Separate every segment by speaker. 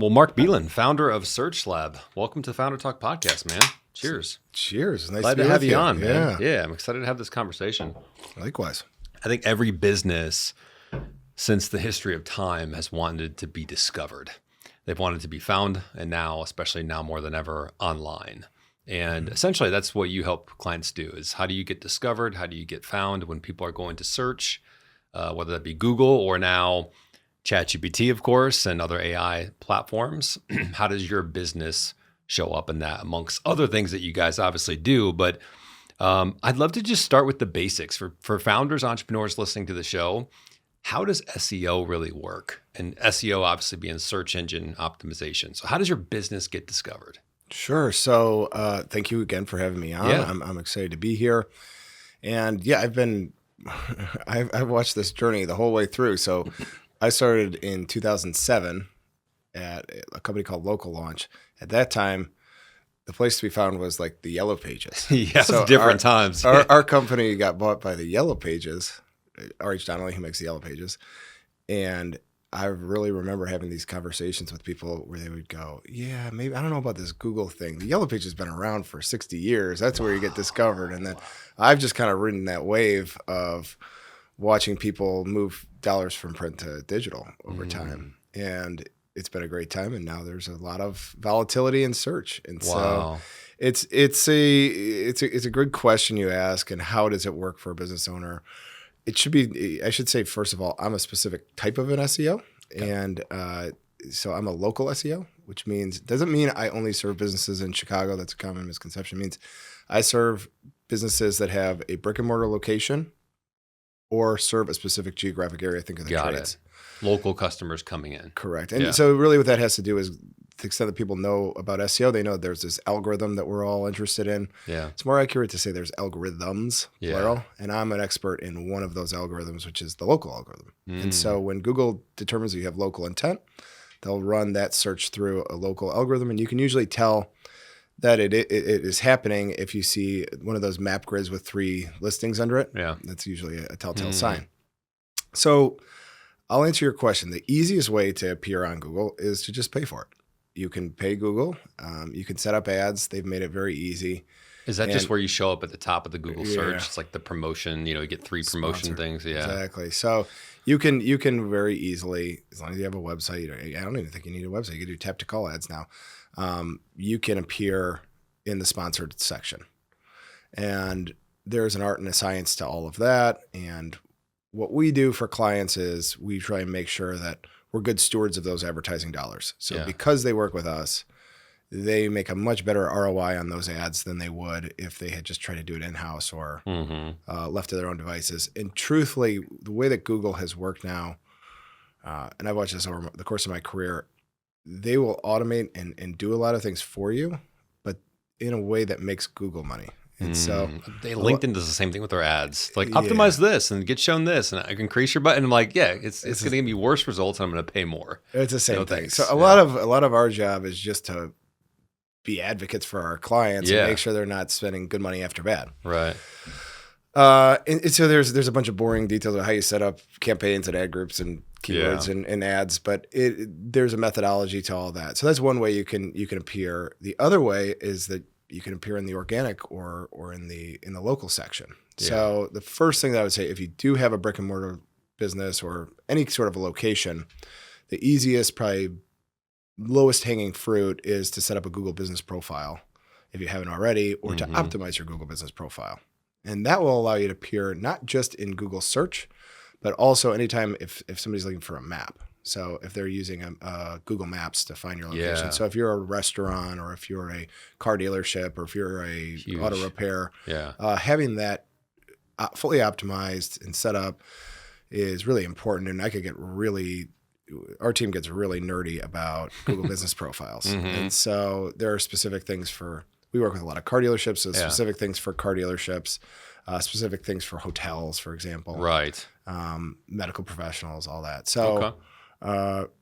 Speaker 1: Well, Mark Bealin, founder of SearchLab. Welcome to the Founder Talk podcast, man. Cheers.
Speaker 2: Cheers. Nice
Speaker 1: Glad
Speaker 2: to
Speaker 1: to have
Speaker 2: with
Speaker 1: you on, man.
Speaker 2: Yeah.
Speaker 1: Yeah, I'm excited to have this conversation.
Speaker 2: Likewise.
Speaker 1: I think every business since the history of time has wanted to be discovered. They've wanted to be found, and now, especially now more than ever, online. And essentially, that's what you help clients do is how do you get discovered? How do you get found when people are going to search, whether that be Google or now ChatGPT, of course, and other AI platforms. How does your business show up in that amongst other things that you guys obviously do? But I'd love to just start with the basics for founders, entrepreneurs listening to the show. How does SEO really work? And SEO obviously being search engine optimization. So how does your business get discovered?
Speaker 2: Sure. So thank you again for having me on.
Speaker 1: Yeah.
Speaker 2: I'm excited to be here. And yeah, I've watched this journey the whole way through. So I started in 2007 at a company called Local Launch. At that time, the place to be found was like the Yellow Pages.
Speaker 1: Yeah, so different times.
Speaker 2: Our company got bought by the Yellow Pages, R.H. Donnelly, who makes the Yellow Pages. And I really remember having these conversations with people where they would go, yeah, maybe, I don't know about this Google thing. The Yellow Pages has been around for 60 years. That's where you get discovered. And then I've just kind of ridden that wave of watching people move dollars from print to digital over time. And it's been a great time. And now there's a lot of volatility in search. And so it's a good question you ask. And how does it work for a business owner? It should be, I should say, first of all, I'm a specific type of an SEO. Okay. And so I'm a local SEO, which doesn't mean I only serve businesses in Chicago. That's a common misconception. It means I serve businesses that have a brick and mortar location or serve a specific geographic area. Think of the trades.
Speaker 1: Local customers coming in.
Speaker 2: Correct. And so really what that has to do is, to the extent that people know about SEO, they know there's this algorithm that we're all interested in.
Speaker 1: Yeah.
Speaker 2: It's more accurate to say there's algorithms, plural. And I'm an expert in one of those algorithms, which is the local algorithm. And so when Google determines that you have local intent, they'll run that search through a local algorithm. And you can usually tell that it is happening if you see one of those map grids with 3 listings under it. Yeah. That's usually a telltale sign. So I'll answer your question. The easiest way to appear on Google is to just pay for it. You can pay Google. You can set up ads. They've made it very easy.
Speaker 1: Is that just where you show up at the top of the Google search? It's like the promotion, you get 3 promotion things. Yeah,
Speaker 2: exactly. So you can very easily, as long as you have a website, I don't even think you need a website. You can do tap to call ads now. You can appear in the sponsored section. And there's an art and a science to all of that. And what we do for clients is we try and make sure that we're good stewards of those advertising dollars. So because they work with us, they make a much better ROI on those ads than they would if they had just tried to do it in-house or left to their own devices. And truthfully, the way that Google has worked now, and I've watched this over the course of my career, they will automate and do a lot of things for you, but in a way that makes Google money. And so
Speaker 1: LinkedIn does the same thing with their ads. Like optimize this and get shown this, and I can increase your button. I'm like, it's going to give me worse results, and I'm going to pay more.
Speaker 2: It's the same thing. So a lot of our job is just to be advocates for our clients and make sure they're not spending good money after bad.
Speaker 1: Right.
Speaker 2: And so there's a bunch of boring details of how you set up campaigns and ad groups and keywords and ads, but there's a methodology to all that. So that's one way you can appear. The other way is that you can appear in the organic or in the local section. Yeah. So the first thing that I would say, if you do have a brick and mortar business or any sort of a location, the easiest, probably lowest hanging fruit is to set up a Google business profile if you haven't already, or to optimize your Google business profile. And that will allow you to appear not just in Google search, but also anytime if somebody's looking for a map. So if they're using Google Maps to find your location. So if you're a restaurant or if you're a car dealership or if you're a auto repair, having that fully optimized and set up is really important. And our team gets really nerdy about Google business profiles. And so there are specific things we work with a lot of car dealerships, so specific things for car dealerships, specific things for hotels, for example. Right. Medical professionals, all that. So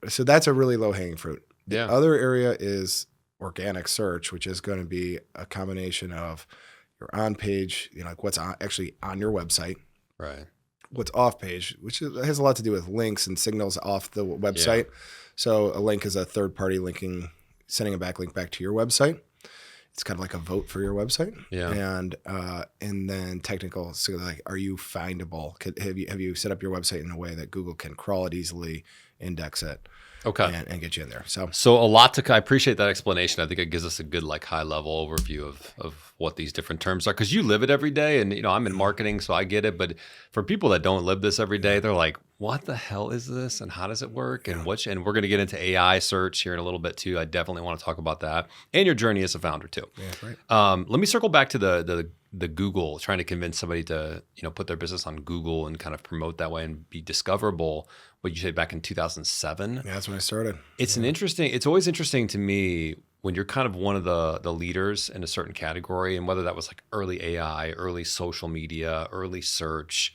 Speaker 2: so that's a really low-hanging fruit. The other area is organic search, which is going to be a combination of your on-page, like what's actually on your website. Right. what's off page, which has a lot to do with links and signals off the website. So a link is a third party linking, sending a backlink back to your website. It's kind of like a vote for your website.
Speaker 1: Yeah.
Speaker 2: And then technical, so like, are you findable? Have you set up your website in a way that Google can crawl it easily, index it, and get you in there? So
Speaker 1: a lot I appreciate that explanation. I think it gives us a good like high level overview of what these different terms are, because you live it every day, and I'm in marketing, so I get it. But for people that don't live this every day, they're like, what the hell is this, and how does it work, and and we're going to get into AI search here in a little bit too. I definitely want to talk about that and your journey as a founder too.
Speaker 2: Yeah, right.
Speaker 1: Let me circle back to the Google, trying to convince somebody to put their business on Google and kind of promote that way and be discoverable. What you say back in 2007?
Speaker 2: Yeah, that's when I started.
Speaker 1: It's it's always interesting to me when you're kind of one of the leaders in a certain category, and whether that was like early AI, early social media, early search,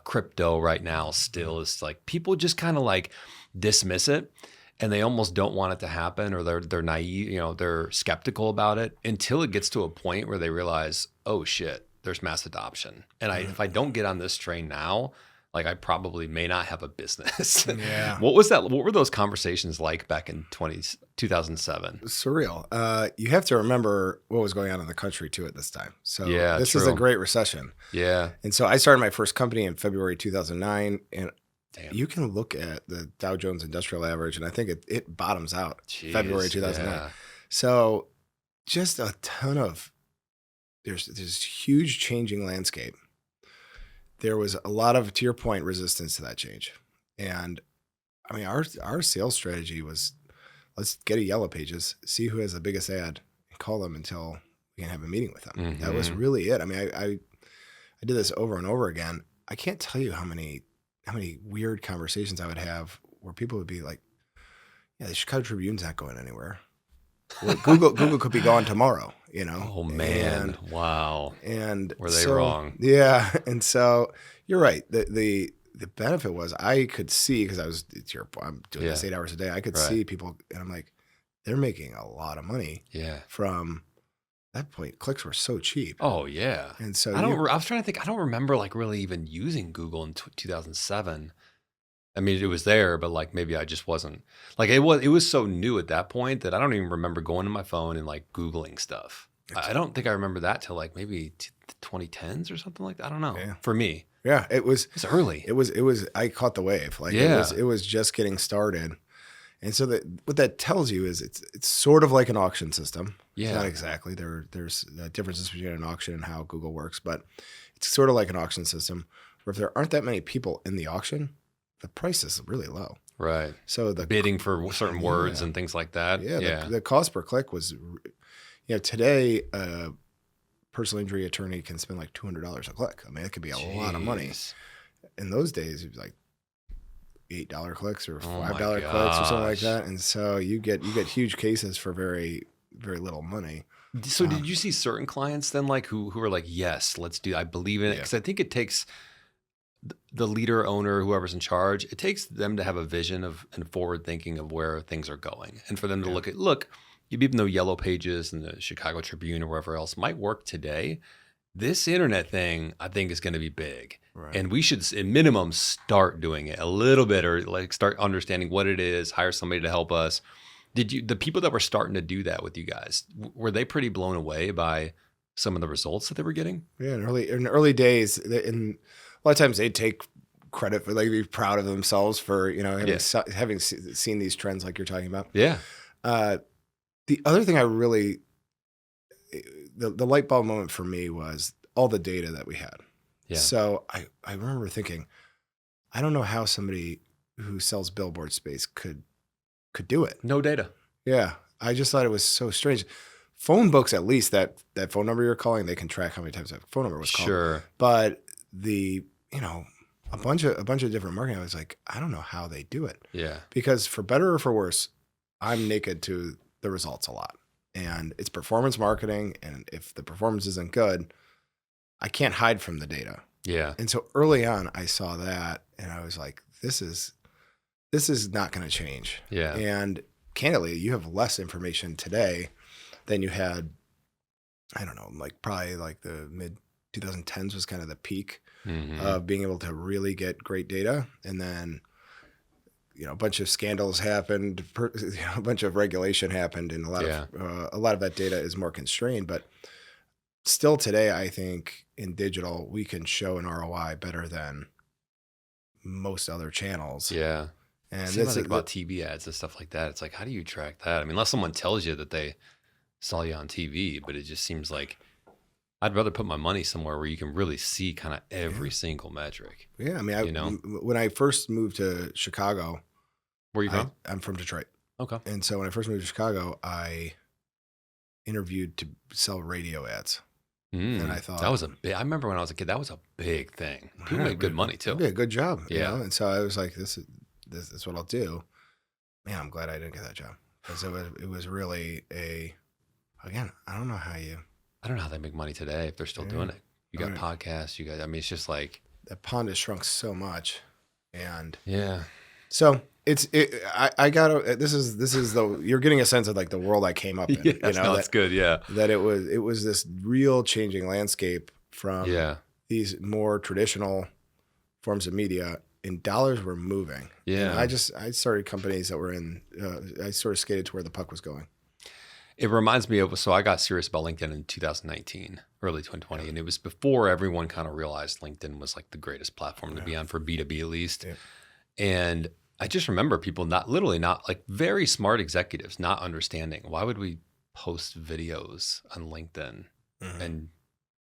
Speaker 1: crypto right now still is like, people just kind of like dismiss it, and they almost don't want it to happen, or they're naive, they're skeptical about it until it gets to a point where they realize, oh shit, there's mass adoption. And if I don't get on this train now, like I probably may not have a business.
Speaker 2: Yeah.
Speaker 1: What was that? What were those conversations like back in 2007?
Speaker 2: Surreal. You have to remember what was going on in the country too at this time. So this is
Speaker 1: true.
Speaker 2: a great recession.
Speaker 1: Yeah.
Speaker 2: And so I started my first company in February 2009, and
Speaker 1: Damn.
Speaker 2: you can look at the Dow Jones Industrial Average, and I think it bottoms out February 2009.
Speaker 1: Yeah.
Speaker 2: So just a ton of, there's this huge changing landscape. There was a lot of, to your point, resistance to that change. And I mean, our sales strategy was, let's get a Yellow Pages, see who has the biggest ad, and call them until we can have a meeting with them.
Speaker 1: Mm-hmm.
Speaker 2: That was really it. I mean, I did this over and over again. I can't tell you how many weird conversations I would have where people would be like, yeah, the Chicago Tribune's not going anywhere. Well, Google could be gone tomorrow,
Speaker 1: Oh man. Wow.
Speaker 2: And
Speaker 1: were they wrong?
Speaker 2: Yeah. And so you're right. The benefit was I could see, because I'm doing this 8 hours a day. I could see people, and I'm like, they're making a lot of money.
Speaker 1: Yeah.
Speaker 2: From that point, clicks were so cheap.
Speaker 1: Oh yeah.
Speaker 2: And so
Speaker 1: I was trying to think. I don't remember like really even using Google in 2007. I mean, it was there, but like maybe I just wasn't like, it was so new at that point that I don't even remember going to my phone and like Googling stuff. I don't think I remember that till like maybe 2010s or something like that. I don't know.
Speaker 2: Yeah.
Speaker 1: For me.
Speaker 2: Yeah.
Speaker 1: It's early.
Speaker 2: It was, I caught the wave. Like it was just getting started. And so what that tells you is it's sort of like an auction system.
Speaker 1: Yeah.
Speaker 2: It's not exactly. There's differences between an auction and how Google works, but it's sort of like an auction system where if there aren't that many people in the auction, the price is really low.
Speaker 1: Right.
Speaker 2: So the
Speaker 1: bidding for certain words and things like that.
Speaker 2: Yeah. The cost per click was, today, a personal injury attorney can spend like $200 a click. I mean, it could be a lot of money. In those days, it was like $8 clicks or $5 clicks or something like that. And so you get huge cases for very, very little money.
Speaker 1: So did you see certain clients then like who were like, yes, let's do, I believe in it? Because I think it takes the leader, owner, whoever's in charge, it takes them to have a vision of and forward thinking of where things are going. And for them to look, even though Yellow Pages and the Chicago Tribune or wherever else might work today, this internet thing I think is going to be big. Right. And we should at minimum start doing it a little bit, or like start understanding what it is, hire somebody to help us. The people that were starting to do that with you guys, were they pretty blown away by some of the results that they were getting? Yeah,
Speaker 2: in early days, a lot of times they'd take credit for, like, be proud of themselves for, having seen these trends like you're talking about.
Speaker 1: Yeah.
Speaker 2: The other thing the light bulb moment for me was all the data that we had. Yeah. So I remember thinking, I don't know how somebody who sells billboard space could do it.
Speaker 1: No data.
Speaker 2: Yeah. I just thought it was so strange. Phone books, at least that phone number you're calling, they can track how many times that phone number was called.
Speaker 1: Sure.
Speaker 2: But a bunch of different marketing, I was like, I don't know how they do it.
Speaker 1: Yeah.
Speaker 2: Because for better or for worse, I'm naked to the results a lot. And it's performance marketing. And if the performance isn't good, I can't hide from the data.
Speaker 1: Yeah.
Speaker 2: And so early on, I saw that and I was like, this is not going to change.
Speaker 1: Yeah.
Speaker 2: And candidly, you have less information today than you had, I don't know, like probably like the mid 2010s was kind of the peak
Speaker 1: Mm-hmm.
Speaker 2: of being able to really get great data. And then, a bunch of scandals happened, a bunch of regulation happened, and a lot of that data is more constrained. But still today, I think in digital, we can show an ROI better than most other channels.
Speaker 1: Yeah.
Speaker 2: And
Speaker 1: Same thing about TV ads and stuff like that. It's like, how do you track that? I mean, unless someone tells you that they saw you on TV, but it just seems like I'd rather put my money somewhere where you can really see kind of every single metric.
Speaker 2: Yeah. I mean, when I first moved to Chicago,
Speaker 1: where are you from?
Speaker 2: I'm from Detroit.
Speaker 1: Okay.
Speaker 2: And so when I first moved to Chicago, I interviewed to sell radio ads. And I thought
Speaker 1: that was I remember when I was a kid, that was a big thing. People made good money too.
Speaker 2: It'd be a good job.
Speaker 1: Yeah.
Speaker 2: And so I was like, this is what I'll do. Man, I'm glad I didn't get that job, because it was really again, I don't know how they
Speaker 1: make money today if they're still doing it. You got podcasts, I mean, it's just like
Speaker 2: that pond has shrunk so much. And
Speaker 1: yeah.
Speaker 2: So I gotta, this is you're getting a sense of like the world I came up in.
Speaker 1: Yes, that's good. Yeah.
Speaker 2: That it was this real changing landscape from these more traditional forms of media, and dollars were moving.
Speaker 1: Yeah.
Speaker 2: And I started companies that were I sort of skated to where the puck was going.
Speaker 1: It reminds me of, so I got serious about LinkedIn in 2019, early 2020, and it was before everyone kind of realized LinkedIn was like the greatest platform to be on for B2B at least. Yeah. And I just remember people not like very smart executives not understanding, why would we post videos on LinkedIn and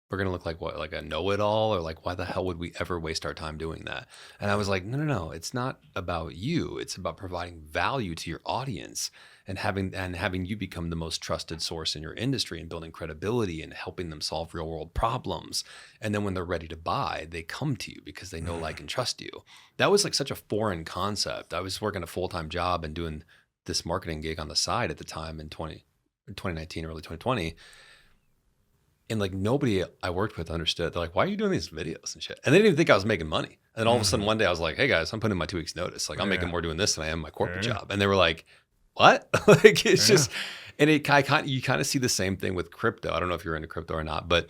Speaker 1: we're going to look like what, like a know-it-all, or like, why the hell would we ever waste our time doing that? And I was like, no, it's not about you. It's about providing value to your audience and having you become the most trusted source in your industry and building credibility and helping them solve real world problems. And then when they're ready to buy, they come to you because they know, like, and trust you. That was like such a foreign concept. I was working a full-time job and doing this marketing gig on the side at the time in 2019, early 2020. And like nobody I worked with understood. They're like, why are you doing these videos and shit? And they didn't even think I was making money. And all of a sudden one day I was like, hey guys, I'm putting in my 2 weeks notice. Like I'm making more doing this than I am my corporate job. And they were like, what? Like it's just, and you kind of see the same thing with crypto. I don't know if you're into crypto or not, but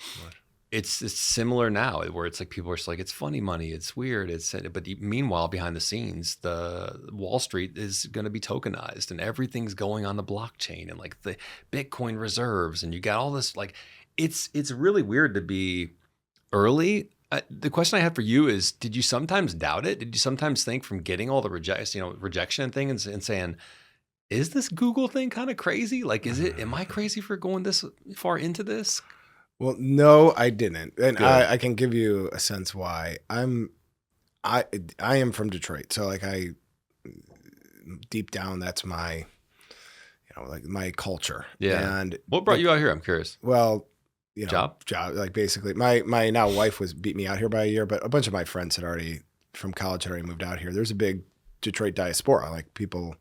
Speaker 1: it's similar now where it's like people are just like, it's funny money. It's weird. But meanwhile, behind the scenes, the Wall Street is going to be tokenized and everything's going on the blockchain and like the Bitcoin reserves. And you got all this like, it's really weird to be early. The question I have for you is, did you sometimes doubt it? Did you sometimes think from getting all the rejection thing and saying, is this Google thing kind of crazy? Like, am I crazy for going this far into this?
Speaker 2: Well, no, I didn't. And I can give you a sense why. I am from Detroit. So like deep down, that's my, like my culture.
Speaker 1: Yeah.
Speaker 2: And
Speaker 1: what brought you out here? I'm curious.
Speaker 2: Well,
Speaker 1: job.
Speaker 2: Like basically my now wife beat me out here by a year, but a bunch of my friends from college had already moved out here. There's a big Detroit diaspora. Like people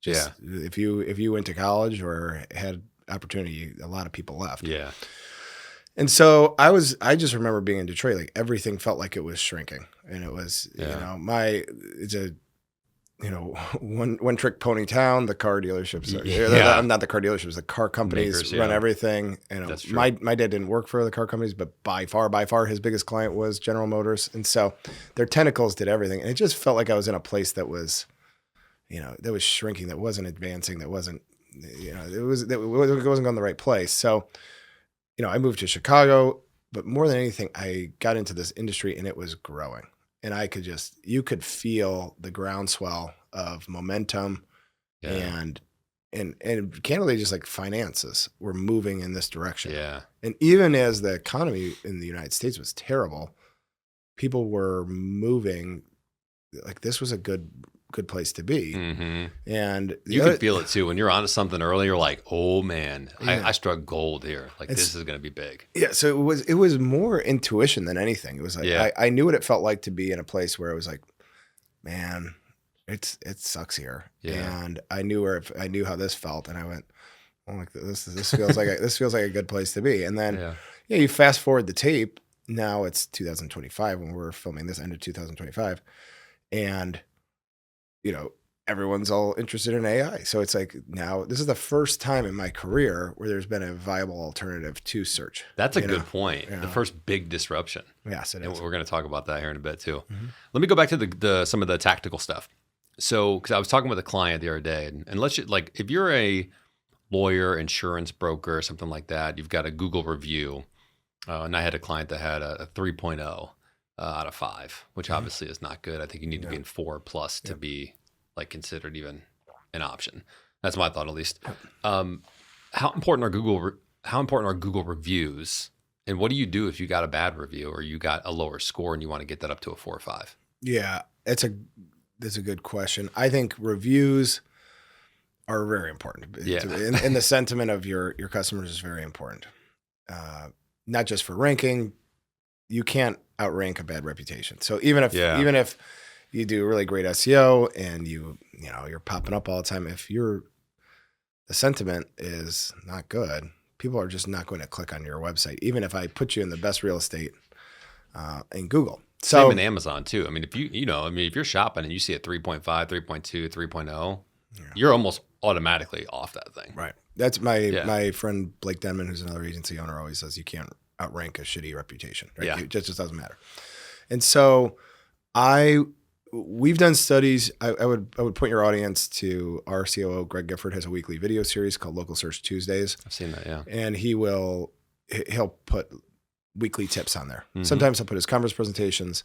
Speaker 2: if you went to college or had opportunity, a lot of people left.
Speaker 1: Yeah.
Speaker 2: And so I just remember being in Detroit, like everything felt like it was shrinking, and it was, it's a, one trick pony town. The car dealerships, not the car dealerships, the car companies run everything. That's true. My dad didn't work for the car companies, but by far his biggest client was General Motors. And so their tentacles did everything. And it just felt like I was in a place that was, that was shrinking, that wasn't advancing, that wasn't, it wasn't going the right place. So, I moved to Chicago, but more than anything, I got into this industry and it was growing. And you could feel the groundswell of momentum and candidly, just like finances were moving in this direction.
Speaker 1: Yeah. And
Speaker 2: even as the economy in the United States was terrible, people were moving, like this was a good place to be.
Speaker 1: Mm-hmm.
Speaker 2: And
Speaker 1: you can feel it too. When you're onto something early, you're like, oh man, I struck gold here. Like this is going to be big.
Speaker 2: Yeah. So it was more intuition than anything. It was like, I knew what it felt like to be in a place where it was like, man, it sucks here. Yeah. And I knew how this felt. And I went, oh, like this feels like this feels like a good place to be. And then, you fast forward the tape. Now it's 2025 when we're filming this, end of 2025. And, everyone's all interested in AI. So it's like now this is the first time in my career where there's been a viable alternative to search.
Speaker 1: That's a good point.
Speaker 2: You
Speaker 1: The
Speaker 2: know?
Speaker 1: first big disruption.
Speaker 2: Yes, it
Speaker 1: And
Speaker 2: is.
Speaker 1: we're going to talk about that here in a bit too.
Speaker 2: Mm-hmm.
Speaker 1: Let me go back to the some of the tactical stuff. So, because I was talking with a client the other day, and let's just, like, if you're a lawyer, insurance broker, something like that, you've got a Google review. And I had a client that had a 3.0 out of 5, which obviously is not good. I think you need to be in 4+ to be like considered even an option. That's my thought, at least. How important are Google reviews? And what do you do if you got a bad review or you got a lower score and you want to get that up to a 4 or 5?
Speaker 2: Yeah, that's a good question. I think reviews are very important.
Speaker 1: Yeah.
Speaker 2: And the sentiment of your customers is very important. Not just for ranking, you can't outrank a bad reputation. So even if you do really great SEO and you're popping up all the time, if the sentiment is not good, people are just not going to click on your website, even if I put you in the best real estate in Google. So,
Speaker 1: same in Amazon too. I mean, if you're shopping and you see a 3.5, 3.2, 3.0, you're almost automatically off that thing.
Speaker 2: Right. That's my friend Blake Denman, who's another agency owner, always says you can't outrank a shitty reputation. Right?
Speaker 1: Yeah.
Speaker 2: It just doesn't matter. And so we've done studies. I would point your audience to our COO, Greg Gifford, has a weekly video series called Local Search Tuesdays.
Speaker 1: I've seen that, yeah.
Speaker 2: And he'll put weekly tips on there.
Speaker 1: Mm-hmm.
Speaker 2: Sometimes he'll put his conference presentations,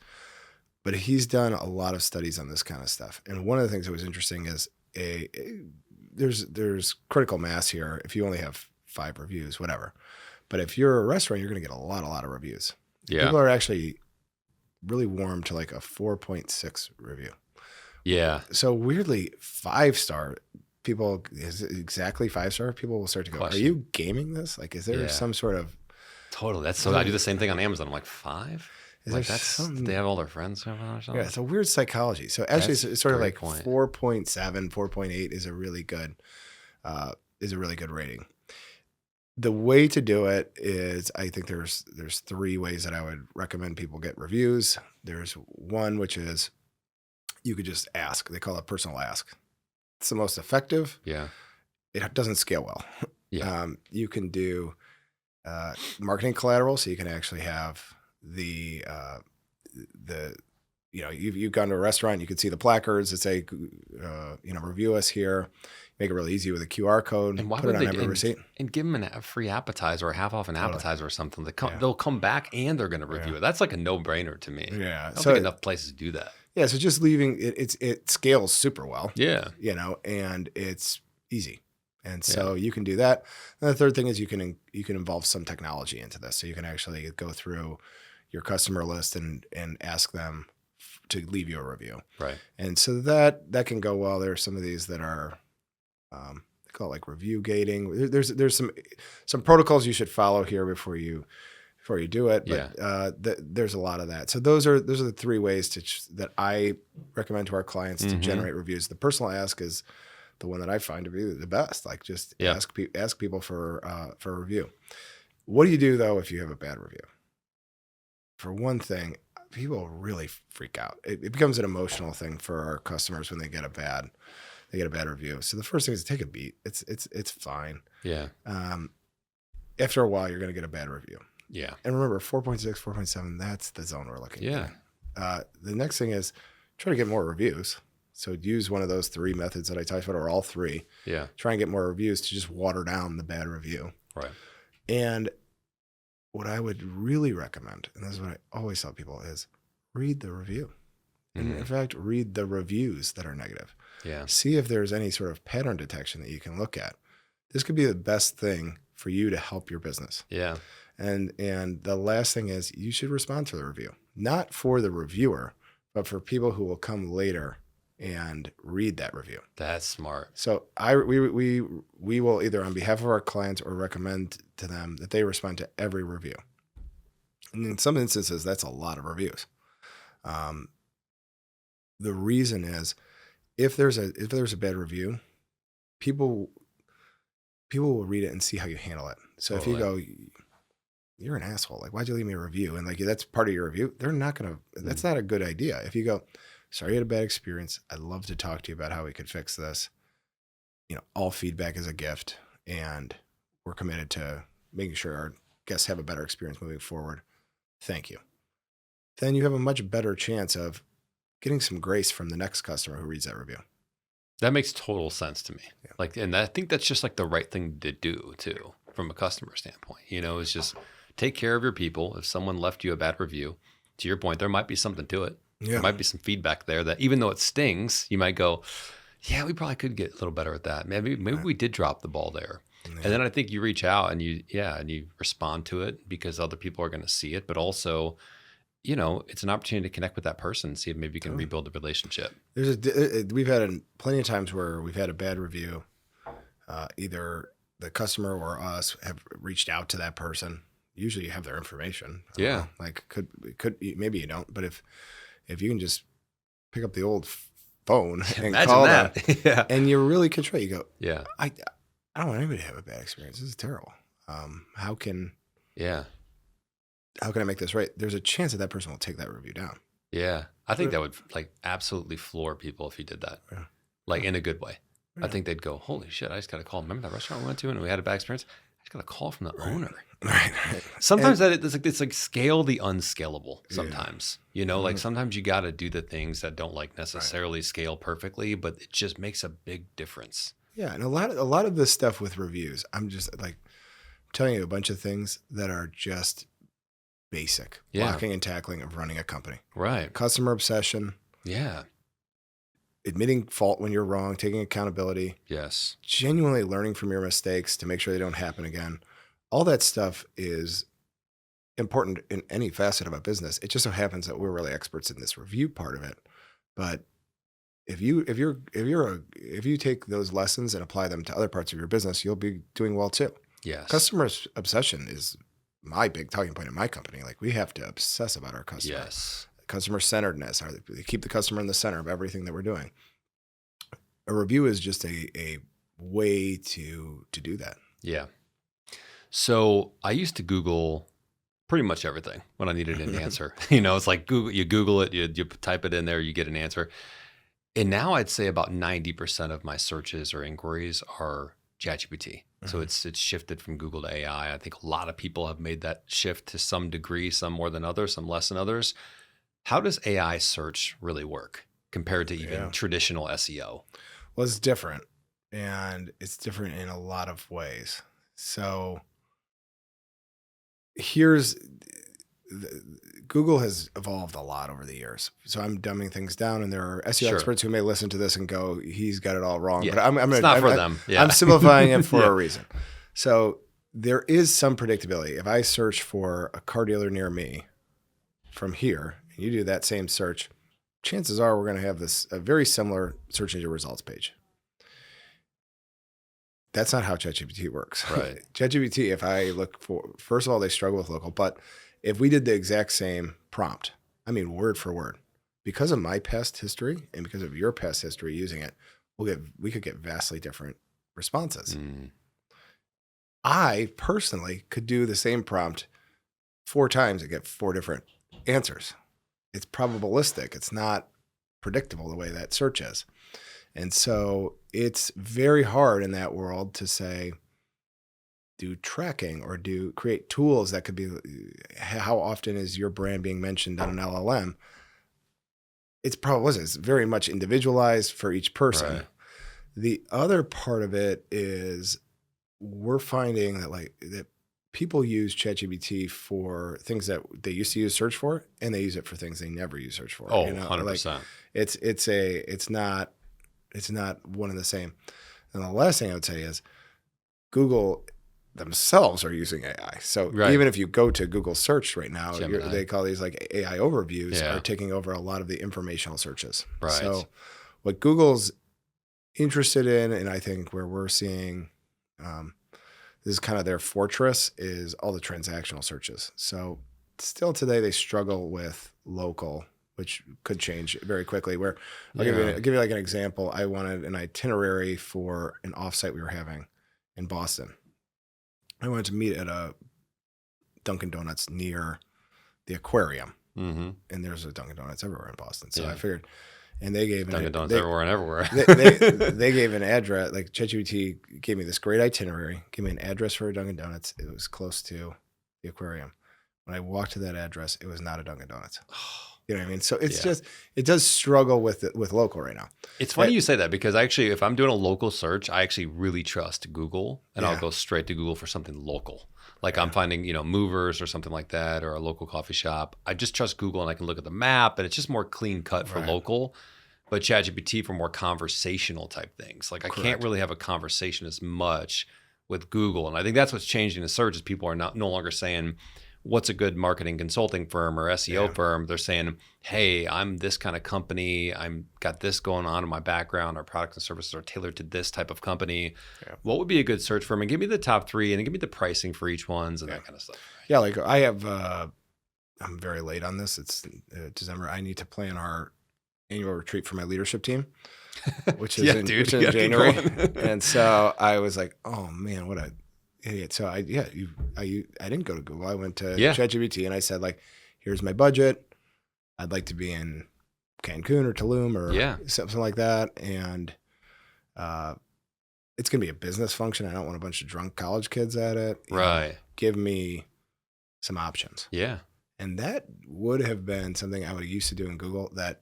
Speaker 2: but he's done a lot of studies on this kind of stuff. And one of the things that was interesting is there's critical mass here. If you only have 5 reviews, whatever. But if you're a restaurant, you're going to get a lot of reviews.
Speaker 1: Yeah.
Speaker 2: People are actually really warm to like a 4.6 review.
Speaker 1: Yeah.
Speaker 2: So weirdly, 5-star people, is it exactly 5-star? People will start to go, Are you gaming this? Like, is there some sort of...
Speaker 1: Totally. That's so. I do the same thing on Amazon. I'm like 5.
Speaker 2: Is there
Speaker 1: they have all their friends or something.
Speaker 2: Yeah, it's a weird psychology. So actually, it's sort of like
Speaker 1: point.
Speaker 2: 4.7, 4.8 is a really good rating. The way to do it is, I think there's 3 ways that I would recommend people get reviews. There's one which is you could just ask. They call it personal ask. It's the most effective.
Speaker 1: Yeah.
Speaker 2: It doesn't scale well.
Speaker 1: Yeah.
Speaker 2: You can do marketing collateral, so you can actually have you've gone to a restaurant, you can see the placards that say, review us here. Make it really easy with a QR code.
Speaker 1: And why
Speaker 2: put
Speaker 1: would
Speaker 2: it on every receipt.
Speaker 1: And give them a free appetizer or half off an appetizer or something. They'll come back and they're going to review it. That's like a no-brainer to me.
Speaker 2: Yeah.
Speaker 1: I don't think enough places do that.
Speaker 2: Yeah. So just leaving it scales super well.
Speaker 1: Yeah.
Speaker 2: And it's easy. And so you can do that. And the third thing is you can involve some technology into this. So you can actually go through your customer list and ask them to leave you a review.
Speaker 1: Right.
Speaker 2: And so that can go well. There are some of these that are, they call it like review gating. There's some protocols you should follow here before you do it. But there's a lot of that. So those are the 3 ways that I recommend to our clients to generate reviews. The personal ask is the one that I find to be the best. Like just ask people for a review. What do you do though if you have a bad review? For one thing, people really freak out. It becomes an emotional thing for our customers when they get a bad review. So the first thing is take a beat. It's fine.
Speaker 1: Yeah.
Speaker 2: After a while, you're going to get a bad review.
Speaker 1: Yeah.
Speaker 2: And remember, 4.6, 4.7, that's the zone we're looking
Speaker 1: at.
Speaker 2: The next thing is try to get more reviews. So use one of those 3 methods that I talked about, or all 3.
Speaker 1: Yeah.
Speaker 2: Try and get more reviews to just water down the bad review.
Speaker 1: Right.
Speaker 2: And what I would really recommend, and this is what I always tell people, is read the review. And in fact, read the reviews that are negative.
Speaker 1: Yeah.
Speaker 2: See if there's any sort of pattern detection that you can look at. This could be the best thing for you to help your business.
Speaker 1: Yeah.
Speaker 2: And the last thing is you should respond to the review, not for the reviewer, but for people who will come later and read that review.
Speaker 1: That's smart.
Speaker 2: So we will either on behalf of our clients or recommend to them that they respond to every review. And in some instances, that's a lot of reviews. The reason is if there's a bad review, people will read it and see how you handle it. So if you go, you're an asshole, like why'd you leave me a review? And like that's part of your review, they're not gonna. That's not a good idea. If you go, sorry you had a bad experience. I'd love to talk to you about how we could fix this. All feedback is a gift, and we're committed to making sure our guests have a better experience moving forward. Thank you. Then you have a much better chance of getting some grace from the next customer who reads that review.
Speaker 1: That makes total sense to me.
Speaker 2: Yeah.
Speaker 1: And I think that's just like the right thing to do too, from a customer standpoint, is just take care of your people. If someone left you a bad review, to your point, there might be something to it.
Speaker 2: Yeah.
Speaker 1: There might be some feedback there that even though it stings, you might go, yeah, we probably could get a little better at that. Maybe we did drop the ball there. Yeah. And then I think you reach out and you respond to it because other people are going to see it, but also, it's an opportunity to connect with that person and see if maybe you can rebuild the relationship.
Speaker 2: We've had plenty of times where we've had a bad review. Either the customer or us have reached out to that person. Usually you have their information.
Speaker 1: Yeah.
Speaker 2: Could maybe you don't, but if you can just pick up the old phone and
Speaker 1: Imagine
Speaker 2: call
Speaker 1: that.
Speaker 2: them,
Speaker 1: Yeah.
Speaker 2: and you're really contrite, you go,
Speaker 1: yeah,
Speaker 2: I don't want anybody to have a bad experience. This is terrible. How can I make this right? There's a chance that person will take that review down.
Speaker 1: Yeah. I think that would absolutely floor people if you did that, in a good way. Yeah. I think they'd go, holy shit, I just got a call. Remember that restaurant we went to and we had a bad experience? I just got a call from the owner.
Speaker 2: Right.
Speaker 1: Sometimes it's like scale the unscalable sometimes, sometimes you got to do the things that don't necessarily scale perfectly, but it just makes a big difference.
Speaker 2: Yeah. And a lot of this stuff with reviews, I'm just telling you a bunch of things that are just basic blocking and tackling of running a company.
Speaker 1: Right.
Speaker 2: Customer obsession.
Speaker 1: Yeah.
Speaker 2: Admitting fault when you're wrong, taking accountability.
Speaker 1: Yes.
Speaker 2: Genuinely learning from your mistakes to make sure they don't happen again. All that stuff is important in any facet of a business. It just so happens that we're really experts in this review part of it. But if you take those lessons and apply them to other parts of your business, you'll be doing well too.
Speaker 1: Yes.
Speaker 2: Customer obsession is my big talking point in my company. We have to obsess about our customer.
Speaker 1: Yes. Customer
Speaker 2: centeredness. They keep the customer in the center of everything that we're doing. A review is just a way to do that.
Speaker 1: Yeah. So I used to Google pretty much everything when I needed an answer. It's like Google. You Google it, you type it in there, you get an answer. And now I'd say about 90% of my searches or inquiries are ChatGPT. So it's shifted from Google to AI. I think a lot of people have made that shift to some degree, some more than others, some less than others. How does AI search really work compared to even traditional SEO?
Speaker 2: Well, it's different, and it's different in a lot of ways. So Google has evolved a lot over the years. So I'm dumbing things down, and there are SEO experts who may listen to this and go, he's got it all wrong.
Speaker 1: Yeah.
Speaker 2: But
Speaker 1: It's not for them. Yeah.
Speaker 2: I'm simplifying it for a reason. So there is some predictability. If I search for a car dealer near me from here, and you do that same search, chances are we're going to have a very similar search engine results page. That's not how ChatGPT works.
Speaker 1: Right.
Speaker 2: ChatGPT, if I look for, first of all, they struggle with local, but if we did the exact same prompt, word for word, because of my past history and because of your past history using it, we could get vastly different responses. I personally could do the same prompt 4 times and get 4 different answers. It's probabilistic. It's not predictable the way that search is. And so it's very hard in that world to say, do tracking or create tools that could be, how often is your brand being mentioned on an LLM? It's very much individualized for each person. Right. The other part of it is we're finding that people use ChatGPT for things that they used to use search for, and they use it for things they never use search for.
Speaker 1: 100%.
Speaker 2: It's not one and the same. And the last thing I would say is Google themselves are using AI. So even if you go to Google search right now, they call these AI overviews are taking over a lot of the informational searches.
Speaker 1: Right.
Speaker 2: So what Google's interested in, and I think where we're seeing this is kind of their fortress, is all the transactional searches. So still today they struggle with local, which could change very quickly. Where I'll give you an example. I wanted an itinerary for an offsite we were having in Boston. I wanted to meet at a Dunkin' Donuts near the aquarium. And there's a Dunkin' Donuts everywhere in Boston. So I figured and they gave
Speaker 1: Dunkin' Donuts everywhere and everywhere.
Speaker 2: they gave an address. Like ChatGPT gave me this great itinerary, gave me an address for a Dunkin' Donuts. It was close to the aquarium. When I walked to that address, it was not a Dunkin' Donuts. You know what I mean? So it's just, it does struggle with local right now.
Speaker 1: It's funny you say that, because actually, if I'm doing a local search, I actually really trust Google, and I'll go straight to Google for something local. Like I'm finding, movers or something like that, or a local coffee shop. I just trust Google, and I can look at the map, and it's just more clean cut for local. But ChatGPT for more conversational type things. Like I can't really have a conversation as much with Google. And I think that's what's changing the search is people are no longer saying, what's a good marketing consulting firm or SEO firm? They're saying, hey, I'm this kind of company. I'm got this going on in my background. Our products and services are tailored to this type of company. Yeah. What would be a good search firm? And give me the top 3 and give me the pricing for each ones and that kind of stuff.
Speaker 2: Yeah, like I have, I'm very late on this. It's December. I need to plan our annual retreat for my leadership team, which is in January. And so I was like, oh man, what a idiot. So I didn't go to Google. I went to ChatGPT and I said, like, here's my budget. I'd like to be in Cancun or Tulum or something like that. And it's going to be a business function. I don't want a bunch of drunk college kids at it.
Speaker 1: Right.
Speaker 2: Give me some options.
Speaker 1: Yeah.
Speaker 2: And that would have been something I would have used to do in Google. That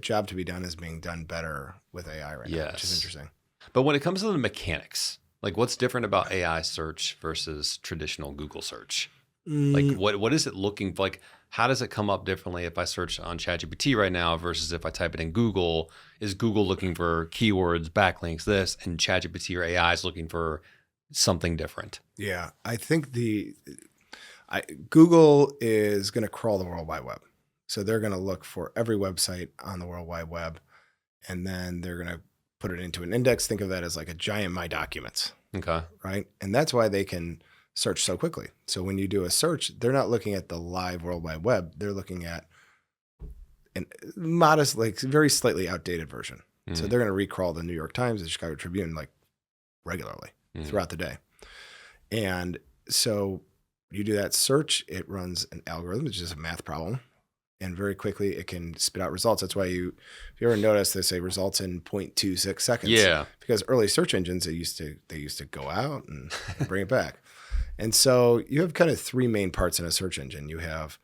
Speaker 2: job to be done is being done better with AI right now, which is interesting.
Speaker 1: But when it comes to the mechanics, like what's different about AI search versus traditional Google search? Like what is it looking for? Like how does it come up differently if I search on ChatGPT right now versus if I type it in Google? Is Google looking for keywords, backlinks, this, and ChatGPT or AI is looking for something different?
Speaker 2: Yeah, I think Google is going to crawl the World Wide Web. So they're going to look for every website on the World Wide Web, and then they're going to put it into an index. Think of that as like a giant My Documents. Okay. Right? And that's why they can search so quickly. So when you do a search, they're not looking at the live World Wide Web. They're looking at a modest, like very slightly outdated version. So they're going to recrawl the New York Times, the Chicago Tribune, like regularly throughout the day. And so you do that search, it runs an algorithm, which is a math problem. And very quickly, it can spit out results. That's why if you ever notice, they say results in 0.26 seconds. Yeah. Because early search engines, they used to go out and bring it back. And so you have kind of 3 main parts in a search engine. You have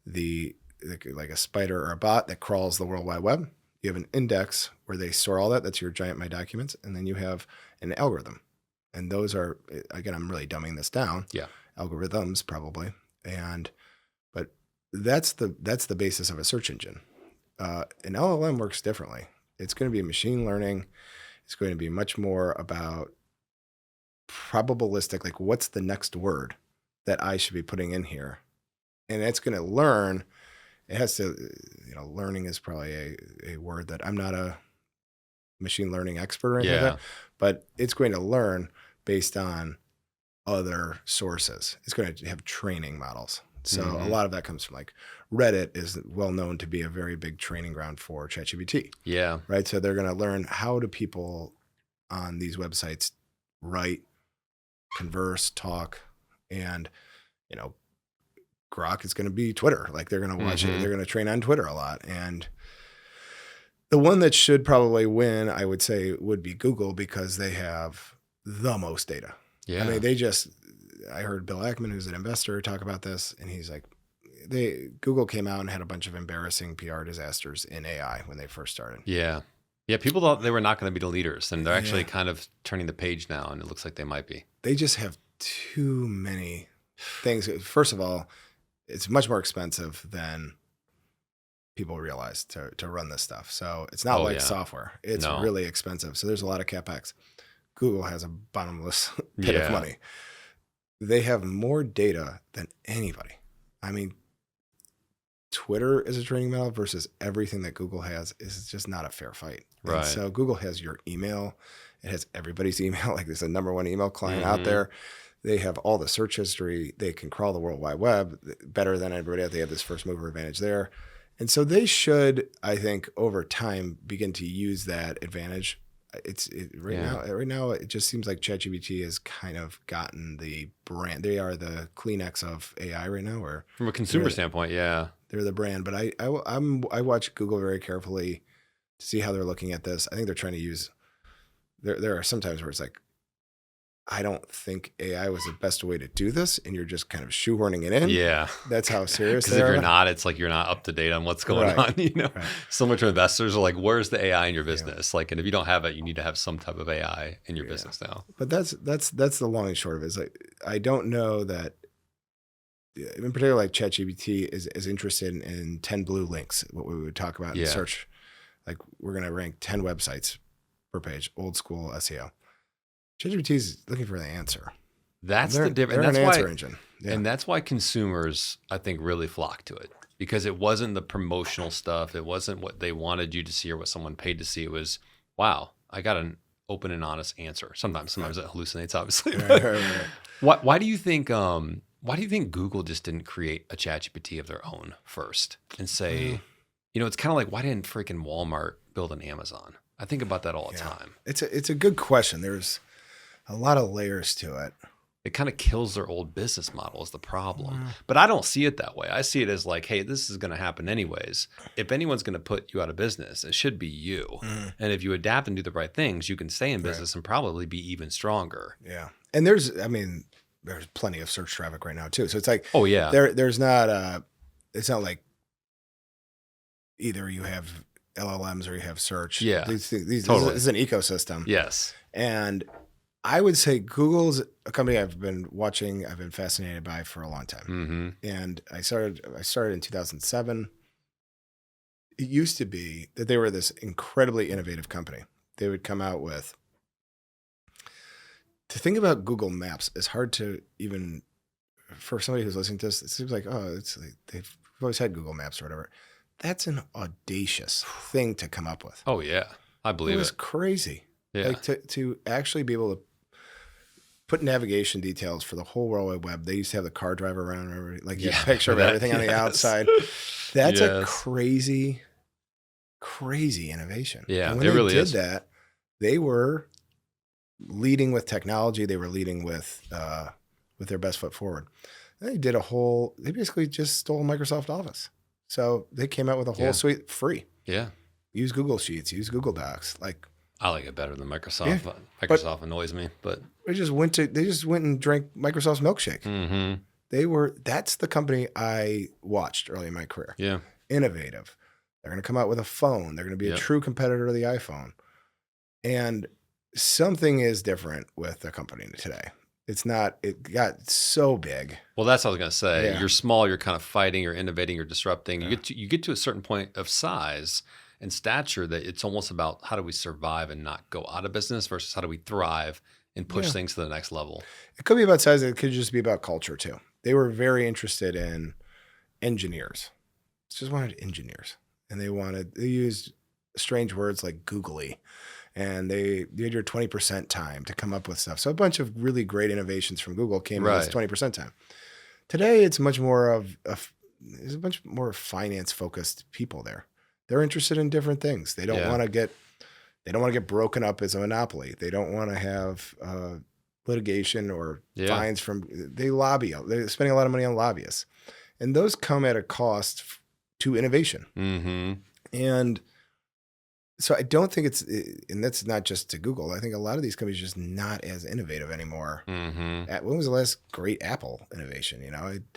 Speaker 2: like a spider or a bot that crawls the World Wide Web. You have an index where they store all that. That's your giant My Documents. And then you have an algorithm. And those are, again, I'm really dumbing this down. Yeah. Algorithms probably. But that's the basis of a search engine. An LLM works differently. It's going to be machine learning. It's going to be much more about probabilistic, like what's the next word that I should be putting in here. And it's going to learn. It has to, learning is probably a word that I'm not a machine learning expert or anything like that, but it's going to learn based on other sources. It's going to have training models. So a lot of that comes from like Reddit is well known to be a very big training ground for ChatGPT. Yeah. Right. So they're going to learn how do people on these websites write, converse, talk, and, Grok is going to be Twitter. Like they're going to watch it. They're going to train on Twitter a lot. And the one that should probably win, I would say, would be Google because they have the most data. Yeah. I mean, I heard Bill Ackman, who's an investor, talk about this, and he's like, Google came out and had a bunch of embarrassing PR disasters in AI when they first started. Yeah. Yeah, people thought they were not going to be the leaders, and they're actually kind of turning the page now, and it looks like they might be. They just have too many things. First of all, it's much more expensive than people realize to run this stuff. So it's not like software. It's really expensive. So there's a lot of CapEx. Google has a bottomless pit of money. They have more data than anybody. I mean, Twitter is a training model versus everything that Google has is just not a fair fight. Right. And so Google has your email. It has everybody's email. Like there's the #1 email client out there. They have all the search history. They can crawl the World Wide Web better than everybody else. They have this first mover advantage there. And so they should, I think, over time begin to use that advantage. Right now, it just seems like ChatGPT has kind of gotten the brand. They are the Kleenex of AI right now. Or from a consumer standpoint, they're the brand. But I watch Google very carefully to see how they're looking at this. I think they're trying to use. There are some times where it's like, I don't think AI was the best way to do this, and you're just kind of shoehorning it in.
Speaker 1: Yeah.
Speaker 2: That's how serious
Speaker 1: Because
Speaker 2: they
Speaker 1: if
Speaker 2: are.
Speaker 1: you're not, it's like you're not up to date on what's going on.
Speaker 2: Right.
Speaker 1: So much of investors are like, where's the AI in your business? Like, and if you don't have it, you need to have some type of AI in your business now.
Speaker 2: But that's the long and short of it. Is like, I don't know that, in particular, like ChatGPT is interested in 10 blue links, what we would talk about in search. Like, we're going to rank 10 websites per page, old school SEO. ChatGPT is looking for the answer.
Speaker 1: That's the difference.
Speaker 2: They're an answer engine. Yeah.
Speaker 1: And that's why consumers, I think, really flock to it, because it wasn't the promotional stuff. It wasn't what they wanted you to see or what someone paid to see. It was, wow, I got an open and honest answer. Sometimes it hallucinates, obviously.
Speaker 2: Right.
Speaker 1: Why do you think Google just didn't create a ChatGPT of their own first and say, it's kind of like, why didn't freaking Walmart build an Amazon? I think about that all the time.
Speaker 2: It's a good question. There's a lot of layers to it.
Speaker 1: It kind of kills their old business model is the problem. But I don't see it that way. I see it as like, hey, this is going to happen anyways. If anyone's going to put you out of business, it should be you. And if you adapt and do the right things, you can stay in business and probably be even stronger.
Speaker 2: Yeah. And there's plenty of search traffic right now too. So it's like,
Speaker 1: oh yeah,
Speaker 2: there's not it's not like either you have LLMs or you have search.
Speaker 1: Yeah.
Speaker 2: These
Speaker 1: Totally.
Speaker 2: this is an ecosystem.
Speaker 1: Yes.
Speaker 2: And I would say Google's a company I've been watching, I've been fascinated by for a long time. And I started in 2007. It used to be that they were this incredibly innovative company. They would come out with, to think about Google Maps is hard to even, for somebody who's listening to this, it seems like, it's like they've always had Google Maps or whatever. That's an audacious thing to come up with.
Speaker 1: Oh yeah, I believe it.
Speaker 2: It was crazy.
Speaker 1: Yeah.
Speaker 2: Like to actually be able to put navigation details for the whole World Wide Web. They used to have the car driver around, like you have a picture of everything on the outside. That's a crazy innovation.
Speaker 1: Yeah,
Speaker 2: and when
Speaker 1: it really
Speaker 2: did
Speaker 1: is.
Speaker 2: that, they were leading with technology. They were leading with their best foot forward. They basically just stole Microsoft Office. So they came out with a whole suite free.
Speaker 1: Yeah.
Speaker 2: Use Google Sheets, use Google Docs. Like,
Speaker 1: I like it better than Microsoft.
Speaker 2: Yeah,
Speaker 1: Microsoft annoys me, but
Speaker 2: they just went and drank Microsoft's milkshake. That's the company I watched early in my career.
Speaker 1: Yeah. Innovative.
Speaker 2: They're going to come out with a phone. They're going to be a true competitor to the iPhone. And something is different with the company today. It got so big.
Speaker 1: Well, that's what I was going to say.
Speaker 2: Yeah.
Speaker 1: You're small, you're kind of fighting, you're innovating, you're disrupting. You get to a certain point of size and stature that it's almost about how do we survive and not go out of business versus how do we thrive and push things to the next level.
Speaker 2: It could be about size. It could just be about culture too. They were very interested in engineers. Just wanted engineers. And they used strange words like googly. And they did your 20% time to come up with stuff. So a bunch of really great innovations from Google came in this 20% time. Today, it's much more there's a bunch more finance focused people there. They're interested in different things. They don't want to get broken up as a monopoly. They don't want to have litigation or fines they lobby. They're spending a lot of money on lobbyists. And those come at a cost to innovation. And so I don't think and that's not just to Google. I think a lot of these companies are just not as innovative anymore. When was the last great Apple innovation?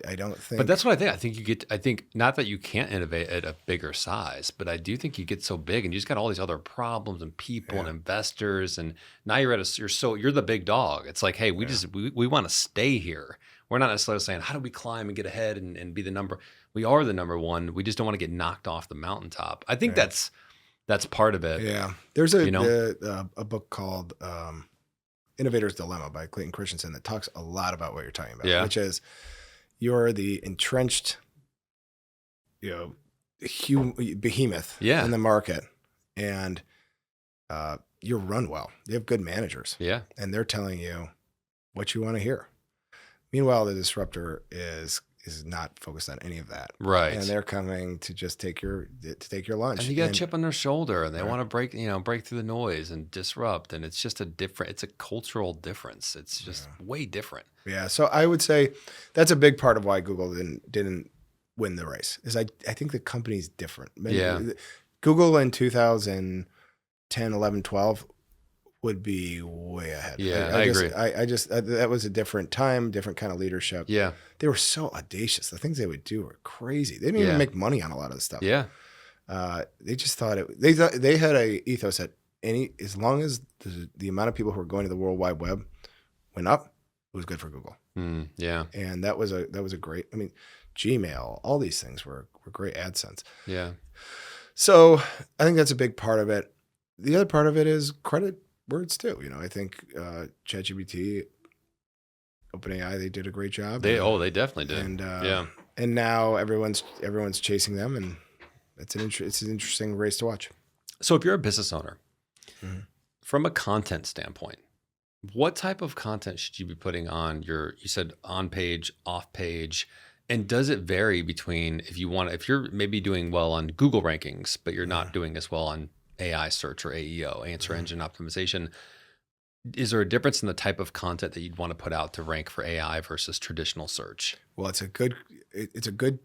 Speaker 2: I don't think.
Speaker 1: But that's what I think. I think not that you can't innovate at a bigger size, but I do think you get so big and you just got all these other problems and people and investors. And now you're the big dog. It's like, hey, we want to stay here. We're not necessarily saying, how do we climb and get ahead and be the number? We are the number one. We just don't want to get knocked off the mountaintop. I think that's part of it.
Speaker 2: Yeah. There's a book called Innovator's Dilemma by Clayton Christensen that talks a lot about what you're talking about, which is you're the entrenched, behemoth in the market, and you run well. You have good managers. Yeah. And they're telling you what you want to hear. Meanwhile, the disruptor is not focused on any of that. Right. And they're coming to just take your lunch.
Speaker 1: And you got a chip on their shoulder and they want to break through the noise and disrupt. And it's just it's a cultural difference. It's just way different.
Speaker 2: Yeah. So I would say that's a big part of why Google didn't win the race is I think the company's different. Google in 2010, 11, 12 would be way ahead.
Speaker 1: Yeah, I agree.
Speaker 2: That was a different time, different kind of leadership.
Speaker 1: Yeah.
Speaker 2: They were so audacious. The things they would do were crazy. They didn't even make money on a lot of this stuff.
Speaker 1: Yeah.
Speaker 2: They just thought they had a ethos that as long as the amount of people who were going to the World Wide Web went up, it was good for Google.
Speaker 1: Yeah.
Speaker 2: And that was a great, I mean, Gmail, all these things were great AdSense.
Speaker 1: Yeah.
Speaker 2: So I think that's a big part of it. The other part of it is credit words too. I think ChatGPT, OpenAI, they did a great job.
Speaker 1: They definitely did.
Speaker 2: And
Speaker 1: yeah.
Speaker 2: And now everyone's chasing them, and it's an interesting race to watch.
Speaker 1: So if you're a business owner, from a content standpoint, what type of content should you be putting on you said on page, off page, and does it vary between if you're maybe doing well on Google rankings, but you're not doing as well on AI search or AEO, answer engine optimization? Is there a difference in the type of content that you'd want to put out to rank for AI versus traditional search?
Speaker 2: Well, it's a good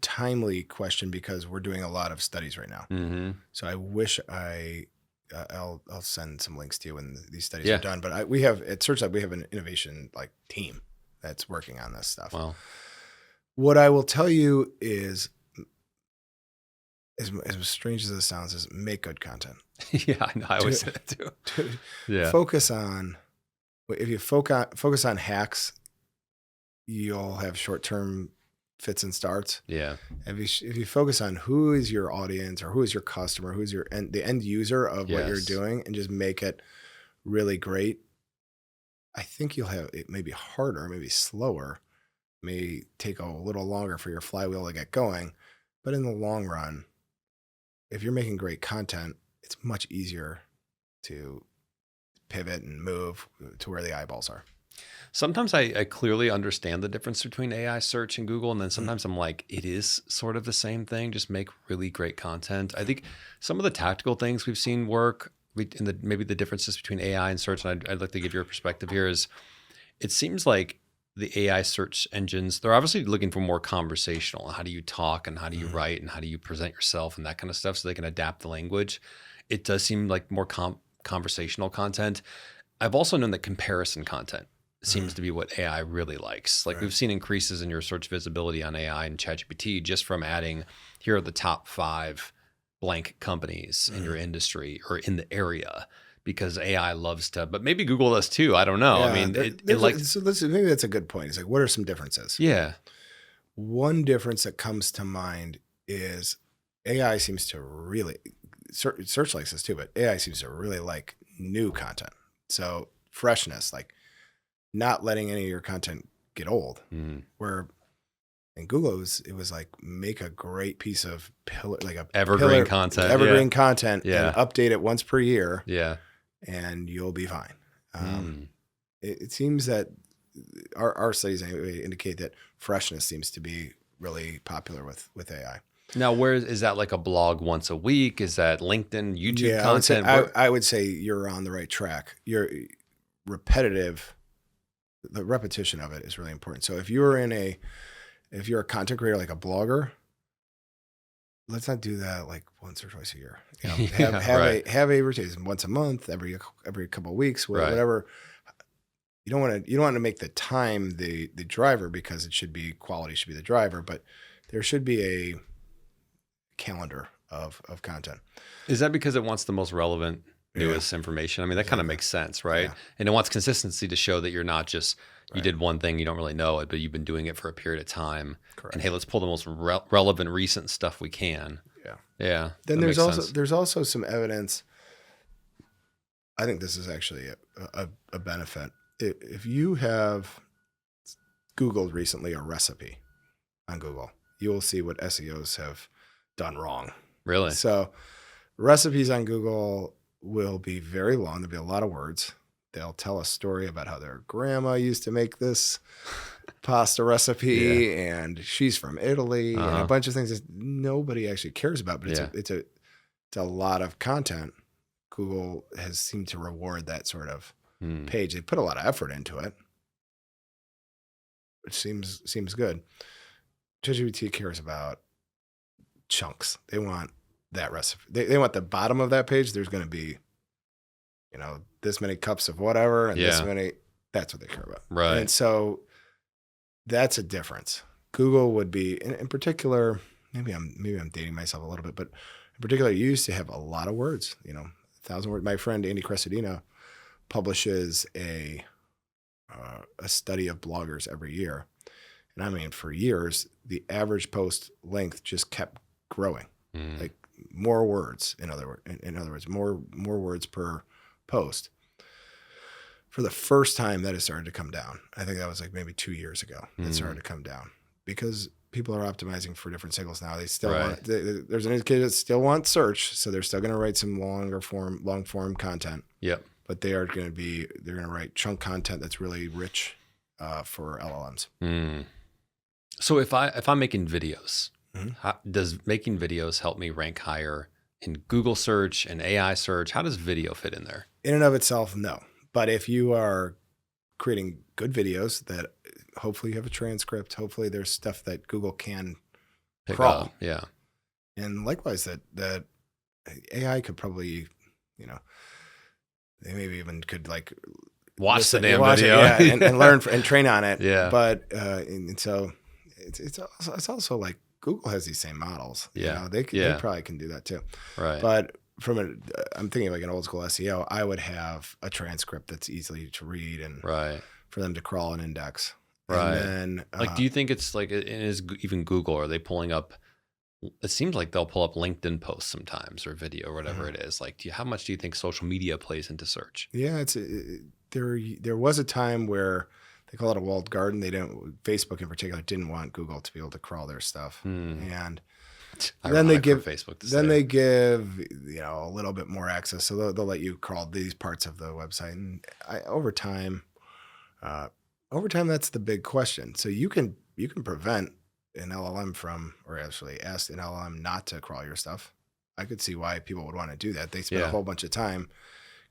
Speaker 2: timely question because we're doing a lot of studies right now. So I wish I'll send some links to you when these studies are done. But we have at SearchLab, we have an innovation team that's working on this stuff.
Speaker 1: Wow.
Speaker 2: What I will tell you is, as strange as this sounds, is make good content.
Speaker 1: Yeah, I know. I always say that too.
Speaker 2: If you focus on hacks, you'll have short-term fits and starts.
Speaker 1: Yeah.
Speaker 2: If you focus on who is your audience or who is your customer, who's the end user of what you're doing, and just make it really great, I think it may be harder, maybe slower, may take a little longer for your flywheel to get going. But in the long run, if you're making great content, it's much easier to pivot and move to where the eyeballs are.
Speaker 1: Sometimes I clearly understand the difference between AI search and Google. And then sometimes I'm like, it is sort of the same thing. Just make really great content. I think some of the tactical things we've seen work, maybe the differences between AI and search, and I'd like to give your perspective here, is it seems like the AI search engines, they're obviously looking for more conversational. How do you talk and how do you write and how do you present yourself and that kind of stuff so they can adapt the language. It does seem like more conversational content. I've also known that comparison content seems to be what AI really likes. We've seen increases in your search visibility on AI and ChatGPT just from adding, here are the top 5 blank companies in your industry or in the area, because AI loves to, but maybe Google does too. I don't know.
Speaker 2: Yeah,
Speaker 1: I mean,
Speaker 2: maybe that's a good point. It's what are some differences?
Speaker 1: Yeah.
Speaker 2: One difference that comes to mind is AI seems to really, search likes this too, but AI seems to really like new content. So freshness, not letting any of your content get old. Where in Google it was make a great pice of
Speaker 1: evergreen content,
Speaker 2: and update it once per year.
Speaker 1: Yeah.
Speaker 2: And you'll be fine. It seems that our studies anyway indicate that freshness seems to be really popular with AI.
Speaker 1: Now, where is that, like a blog once a week? Is that LinkedIn, YouTube content?
Speaker 2: I would say you're on the right track. You're repetitive. The repetition of it is really important. So if you're a content creator, like a blogger, let's not do that once or twice a year. Have a rotation once a month, every couple of weeks, whatever. You don't want to make the time the driver, because quality should be the driver, but there should be a calendar of content.
Speaker 1: Is that because it wants the most relevant, newest information? I mean, that kind of makes sense, right? Yeah. And it wants consistency to show that you're not just, you did one thing, you don't really know it, but you've been doing it for a period of time. Correct. And hey, let's pull the most relevant recent stuff we can. Yeah. Yeah.
Speaker 2: Then there's also some evidence. I think this is actually a benefit. If you have Googled recently a recipe on Google, you will see what SEOs have done wrong.
Speaker 1: Really?
Speaker 2: So recipes on Google will be very long. There'll be a lot of words. They'll tell a story about how their grandma used to make this pasta recipe and she's from Italy and a bunch of things that nobody actually cares about, but it's a lot of content. Google has seemed to reward that sort of page. They put a lot of effort into it, which seems good. ChatGPT cares about chunks. They want that recipe. They want the bottom of that page. There's going to be, this many cups of whatever and this many. That's what they care about.
Speaker 1: Right.
Speaker 2: And so that's a difference. Google would be, in particular, maybe I'm dating myself a little bit, but in particular, you used to have a lot of words, 1,000 words. My friend Andy Crescedino publishes a study of bloggers every year. And I mean, for years, the average post length just kept growing, like more words. In other words, more words per post. For the first time, that has started to come down. I think that was like maybe 2 years ago. It started to come down because people are optimizing for different signals now. They still want, there's an indicator that still wants search, so they're still going to write some long form content.
Speaker 1: Yep.
Speaker 2: But they're going to write chunk content that's really rich for LLMs.
Speaker 1: So if I'm making videos, does making videos help me rank higher in Google search and AI search? How does video fit in there?
Speaker 2: In and of itself, no. But if you are creating good videos that hopefully you have a transcript, hopefully there's stuff that Google can
Speaker 1: Pick
Speaker 2: crawl.
Speaker 1: up. Yeah.
Speaker 2: And likewise, that AI could probably, they maybe even could like
Speaker 1: watch the damn video,
Speaker 2: and learn and train on it.
Speaker 1: Yeah.
Speaker 2: But and so it's also like Google has these same models.
Speaker 1: Yeah.
Speaker 2: They probably can do that too.
Speaker 1: Right.
Speaker 2: But I'm thinking like an old school SEO, I would have a transcript that's easy to read and for them to crawl and index.
Speaker 1: Right.
Speaker 2: And then,
Speaker 1: do you think it's like, is even Google, are they pulling up, it seems like they'll pull up LinkedIn posts sometimes or video or whatever it is. Like, how much do you think social media plays into search?
Speaker 2: Yeah, there was a time where they call it a walled garden. Facebook in particular didn't want Google to be able to crawl their stuff. And then they give
Speaker 1: Facebook
Speaker 2: they give a little bit more access, so they'll let you crawl these parts of the website. And over time, that's the big question. So you can prevent an LLM from, or actually ask an LLM not to crawl your stuff. I could see why people would want to do that. They spend a whole bunch of time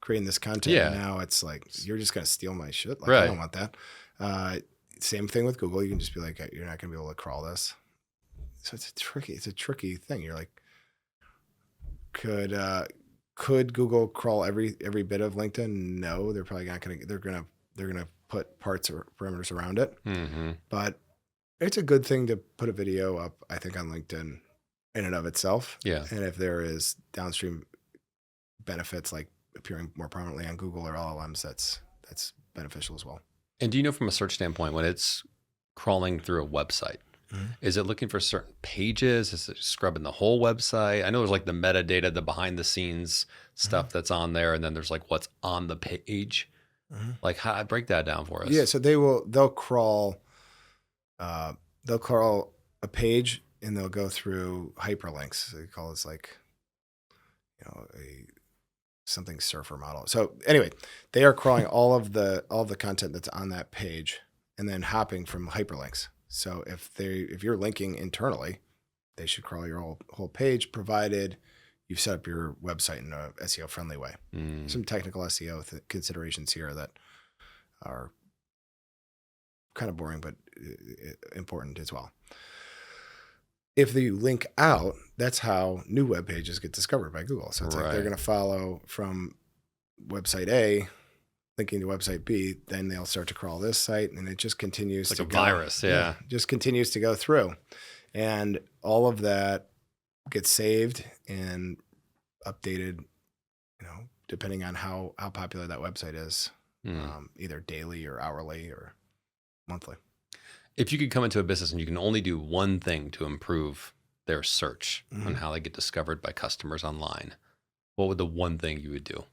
Speaker 2: creating this content. And now it's like, you're just going to steal my shit. Like, I don't want that. Same thing with Google. You can just be like, you're not going to be able to crawl this. So it's a tricky thing. You're like, could Google crawl every bit of LinkedIn? No, they're probably not going to. They're gonna put parts or parameters around it. But it's a good thing to put a video up, I think, on LinkedIn in and of itself. Yeah. And if there is downstream benefits like appearing more prominently on Google or LLMs, that's beneficial as well.
Speaker 1: And do you know from a search standpoint, when it's crawling through a website, is it looking for certain pages? Is it scrubbing the whole website? I know there's like the metadata, the behind the scenes stuff that's on there. And then there's like what's on the page. Like, how break that down for us?
Speaker 2: Yeah. So they'll crawl a page and they'll go through hyperlinks. They call this like, something surfer model. So anyway, they are crawling all the content that's on that page and then hopping from hyperlinks. So if you're linking internally, they should crawl your whole page, provided you've set up your website in a SEO friendly way. Some technical SEO considerations here that are kind of boring, but important as well. If you link out, that's how new web pages get discovered by Google. So it's like they're going to follow from website A, linking to website B, then they'll start to crawl this site, and it just continues
Speaker 1: to go. Like a virus, yeah.
Speaker 2: Just continues to go through. And all of that gets saved and updated, depending on how popular that website is, either daily or hourly or monthly.
Speaker 1: If you could come into a business and you can only do one thing to improve their search on how they get discovered by customers online, what would the one thing you would do?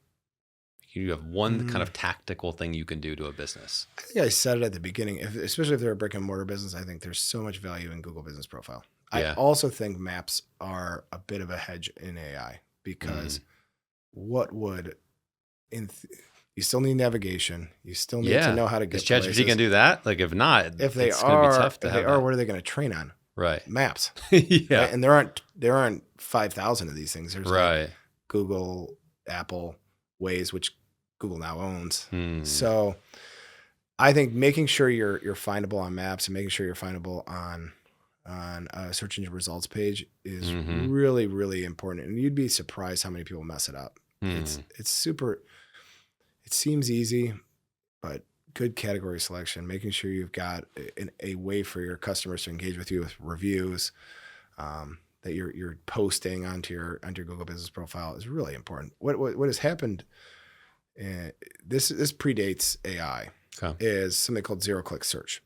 Speaker 1: You have one kind of tactical thing you can do to a business.
Speaker 2: I think I said it at the beginning, especially if they're a brick and mortar business, I think there's so much value in Google Business Profile. I also think maps are a bit of a hedge in AI because you still need navigation. You still need to know how to get places.
Speaker 1: Is ChatGPT going to do that? Like, if not,
Speaker 2: it's going to be tough to have. What are they going to train on?
Speaker 1: Right.
Speaker 2: Maps.
Speaker 1: Yeah.
Speaker 2: Right? And there aren't 5,000 of these things. There's like Google, Apple, Waze, which Google now owns. So I think making sure you're findable on maps and making sure you're findable on on a search engine results page is
Speaker 1: Mhm.
Speaker 2: really, really important. And you'd be surprised how many people mess it up.
Speaker 1: Hmm.
Speaker 2: It's super, it seems easy, but good category selection, making sure you've got a way for your customers to engage with you with reviews, that you're posting onto your Google Business Profile is really important. What has happened? This predates AI.
Speaker 1: Okay.
Speaker 2: Is something called zero-click search.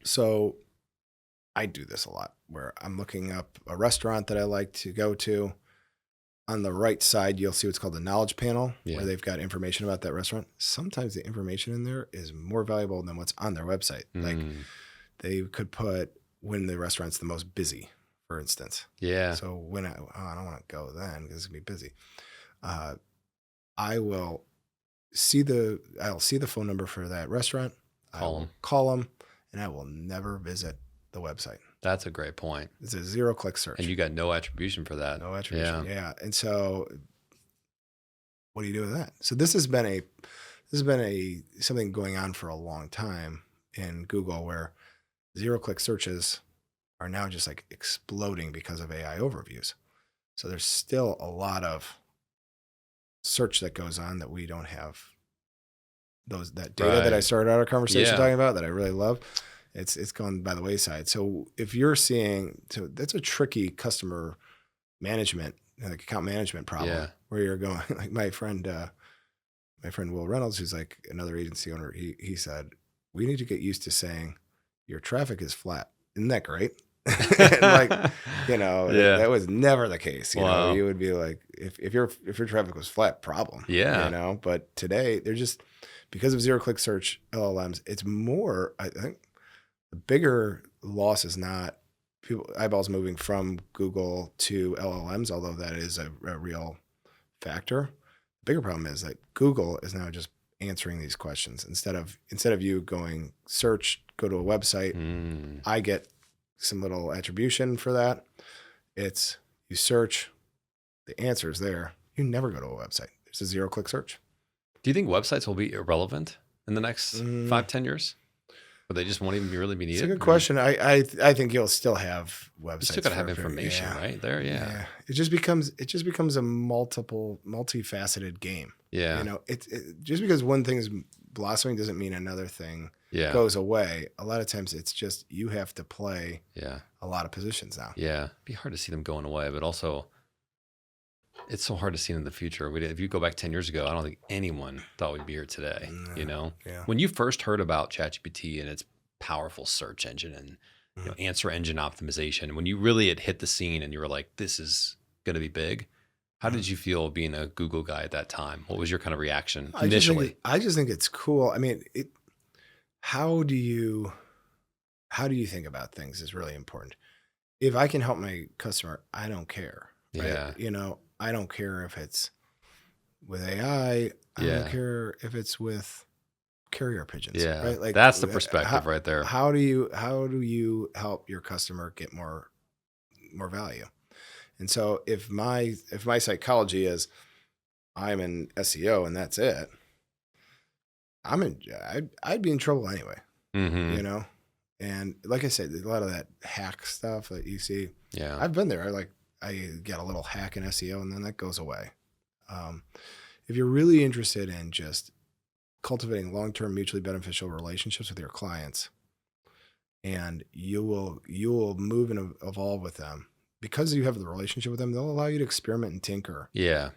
Speaker 2: So I do this a lot, where I'm looking up a restaurant that I like to go to. On the right side, you'll see what's called the knowledge panel, where they've got information about that restaurant. Sometimes the information in there is more valuable than what's on their website. Like they could put when the restaurant's the most busy, for instance.
Speaker 1: Yeah.
Speaker 2: So when I don't want to go then because it's gonna be busy. I'll see the phone number for that restaurant. Call them, and I will never visit the website.
Speaker 1: That's a great point.
Speaker 2: It's a zero-click search.
Speaker 1: And you got no attribution for that.
Speaker 2: No attribution. Yeah. And so what do you do with that? So this has been something going on for a long time in Google, where zero-click searches are now just like exploding because of AI overviews. So there's still a lot of search that goes on that we don't have that data that I started our conversation talking about that I really love. It's gone by the wayside. So if you're seeing, so that's a tricky customer management, like account management problem, where you're going, like my friend Will Reynolds, who's like another agency owner, he said, we need to get used to saying your traffic is flat. Isn't that great? And like, that was never the case. You know, you would be like, if your traffic was flat, problem. But today they're just, because of zero-click search LLMs, it's more, I think the bigger loss is not eyeballs moving from Google to LLMs, although that is a real factor. The bigger problem is that Google is now just answering these questions instead of you going search, go to a website. I get some little attribution for that. It's you search, the answer is there. You never go to a website. It's a zero-click search.
Speaker 1: Do you think websites will be irrelevant in the next 5-10 years? Or they just won't even really be needed?
Speaker 2: It's a good question. I think you'll still have websites. You
Speaker 1: still got to have information, right? There, yeah.
Speaker 2: It just becomes a multifaceted game.
Speaker 1: Yeah.
Speaker 2: It just because one thing is blossoming doesn't mean another thing goes away. A lot of times it's just you have to play a lot of positions now.
Speaker 1: Yeah. It'd be hard to see them going away, but also it's so hard to see in the future. If you go back 10 years ago, I don't think anyone thought we'd be here today.
Speaker 2: Yeah.
Speaker 1: When you first heard about ChatGPT and its powerful search engine and answer engine optimization, when you really had hit the scene and you were like, this is going to be big, how did you feel being a Google guy at that time? What was your kind of reaction initially?
Speaker 2: I just think it's cool. I mean, how do you think about things is really important. If I can help my customer, I don't care. Right?
Speaker 1: Yeah.
Speaker 2: I don't care if it's with AI. I don't care if it's with carrier pigeons.
Speaker 1: Yeah.
Speaker 2: Right? Like
Speaker 1: that's the perspective right there.
Speaker 2: How do you help your customer get more value? And so if my psychology is I'm in SEO and that's it, I'd be in trouble anyway.
Speaker 1: Mm-hmm.
Speaker 2: And like I said, a lot of that hack stuff that you see.
Speaker 1: Yeah.
Speaker 2: I've been there. I get a little hack in SEO and then that goes away. If you're really interested in just cultivating long-term mutually beneficial relationships with your clients, and you will move and evolve with them because you have the relationship with them, they'll allow you to experiment and tinker.
Speaker 1: Yeah.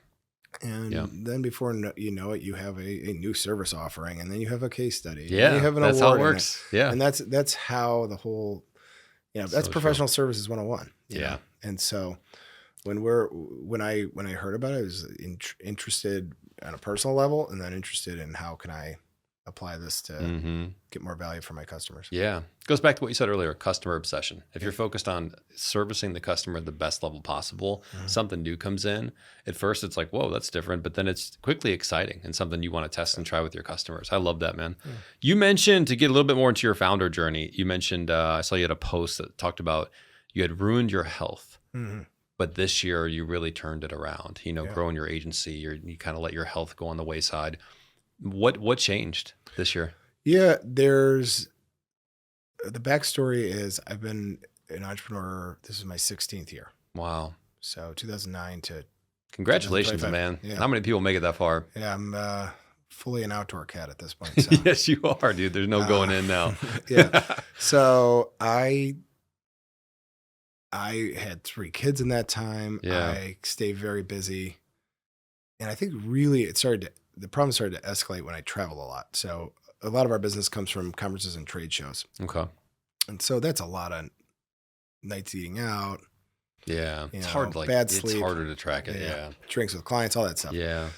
Speaker 2: And then before you know it, you have a new service offering, and then you have a case study.
Speaker 1: Yeah.
Speaker 2: And you have an
Speaker 1: that's
Speaker 2: award
Speaker 1: how it works. Yeah.
Speaker 2: And that's how the whole, that's professional services 101. You know? And so when I heard about it, I was interested on a personal level, and then interested in how can I apply this to get more value for my customers.
Speaker 1: Yeah. It goes back to what you said earlier, customer obsession. If you're focused on servicing the customer at the best level possible, something new comes in. At first it's like, whoa, that's different. But then it's quickly exciting and something you want to test and try with your customers. I love that, man. Yeah. You mentioned, to get a little bit more into your founder journey, you mentioned, I saw you had a post that talked about you had ruined your health. But this year you really turned it around, growing your agency, you kind of let your health go on the wayside. What changed this year?
Speaker 2: Yeah, there's the backstory is I've been an entrepreneur. This is my 16th year.
Speaker 1: Wow.
Speaker 2: So 2009 to
Speaker 1: Congratulations,
Speaker 2: 2025.
Speaker 1: man.
Speaker 2: Yeah.
Speaker 1: How many people make it that far?
Speaker 2: Yeah, I'm fully an outdoor cat at this point. So.
Speaker 1: Yes, you are, dude. There's no going in now.
Speaker 2: Yeah. So I had 3 kids in that time.
Speaker 1: Yeah.
Speaker 2: I stayed very busy. And I think really the problem started to escalate when I traveled a lot. So a lot of our business comes from conferences and trade shows.
Speaker 1: Okay.
Speaker 2: And so that's a lot of nights eating out.
Speaker 1: Yeah. It's hard. Like,
Speaker 2: bad
Speaker 1: it's
Speaker 2: sleep.
Speaker 1: harder to track it. Yeah.
Speaker 2: Drinks with clients, all that stuff.
Speaker 1: Yeah.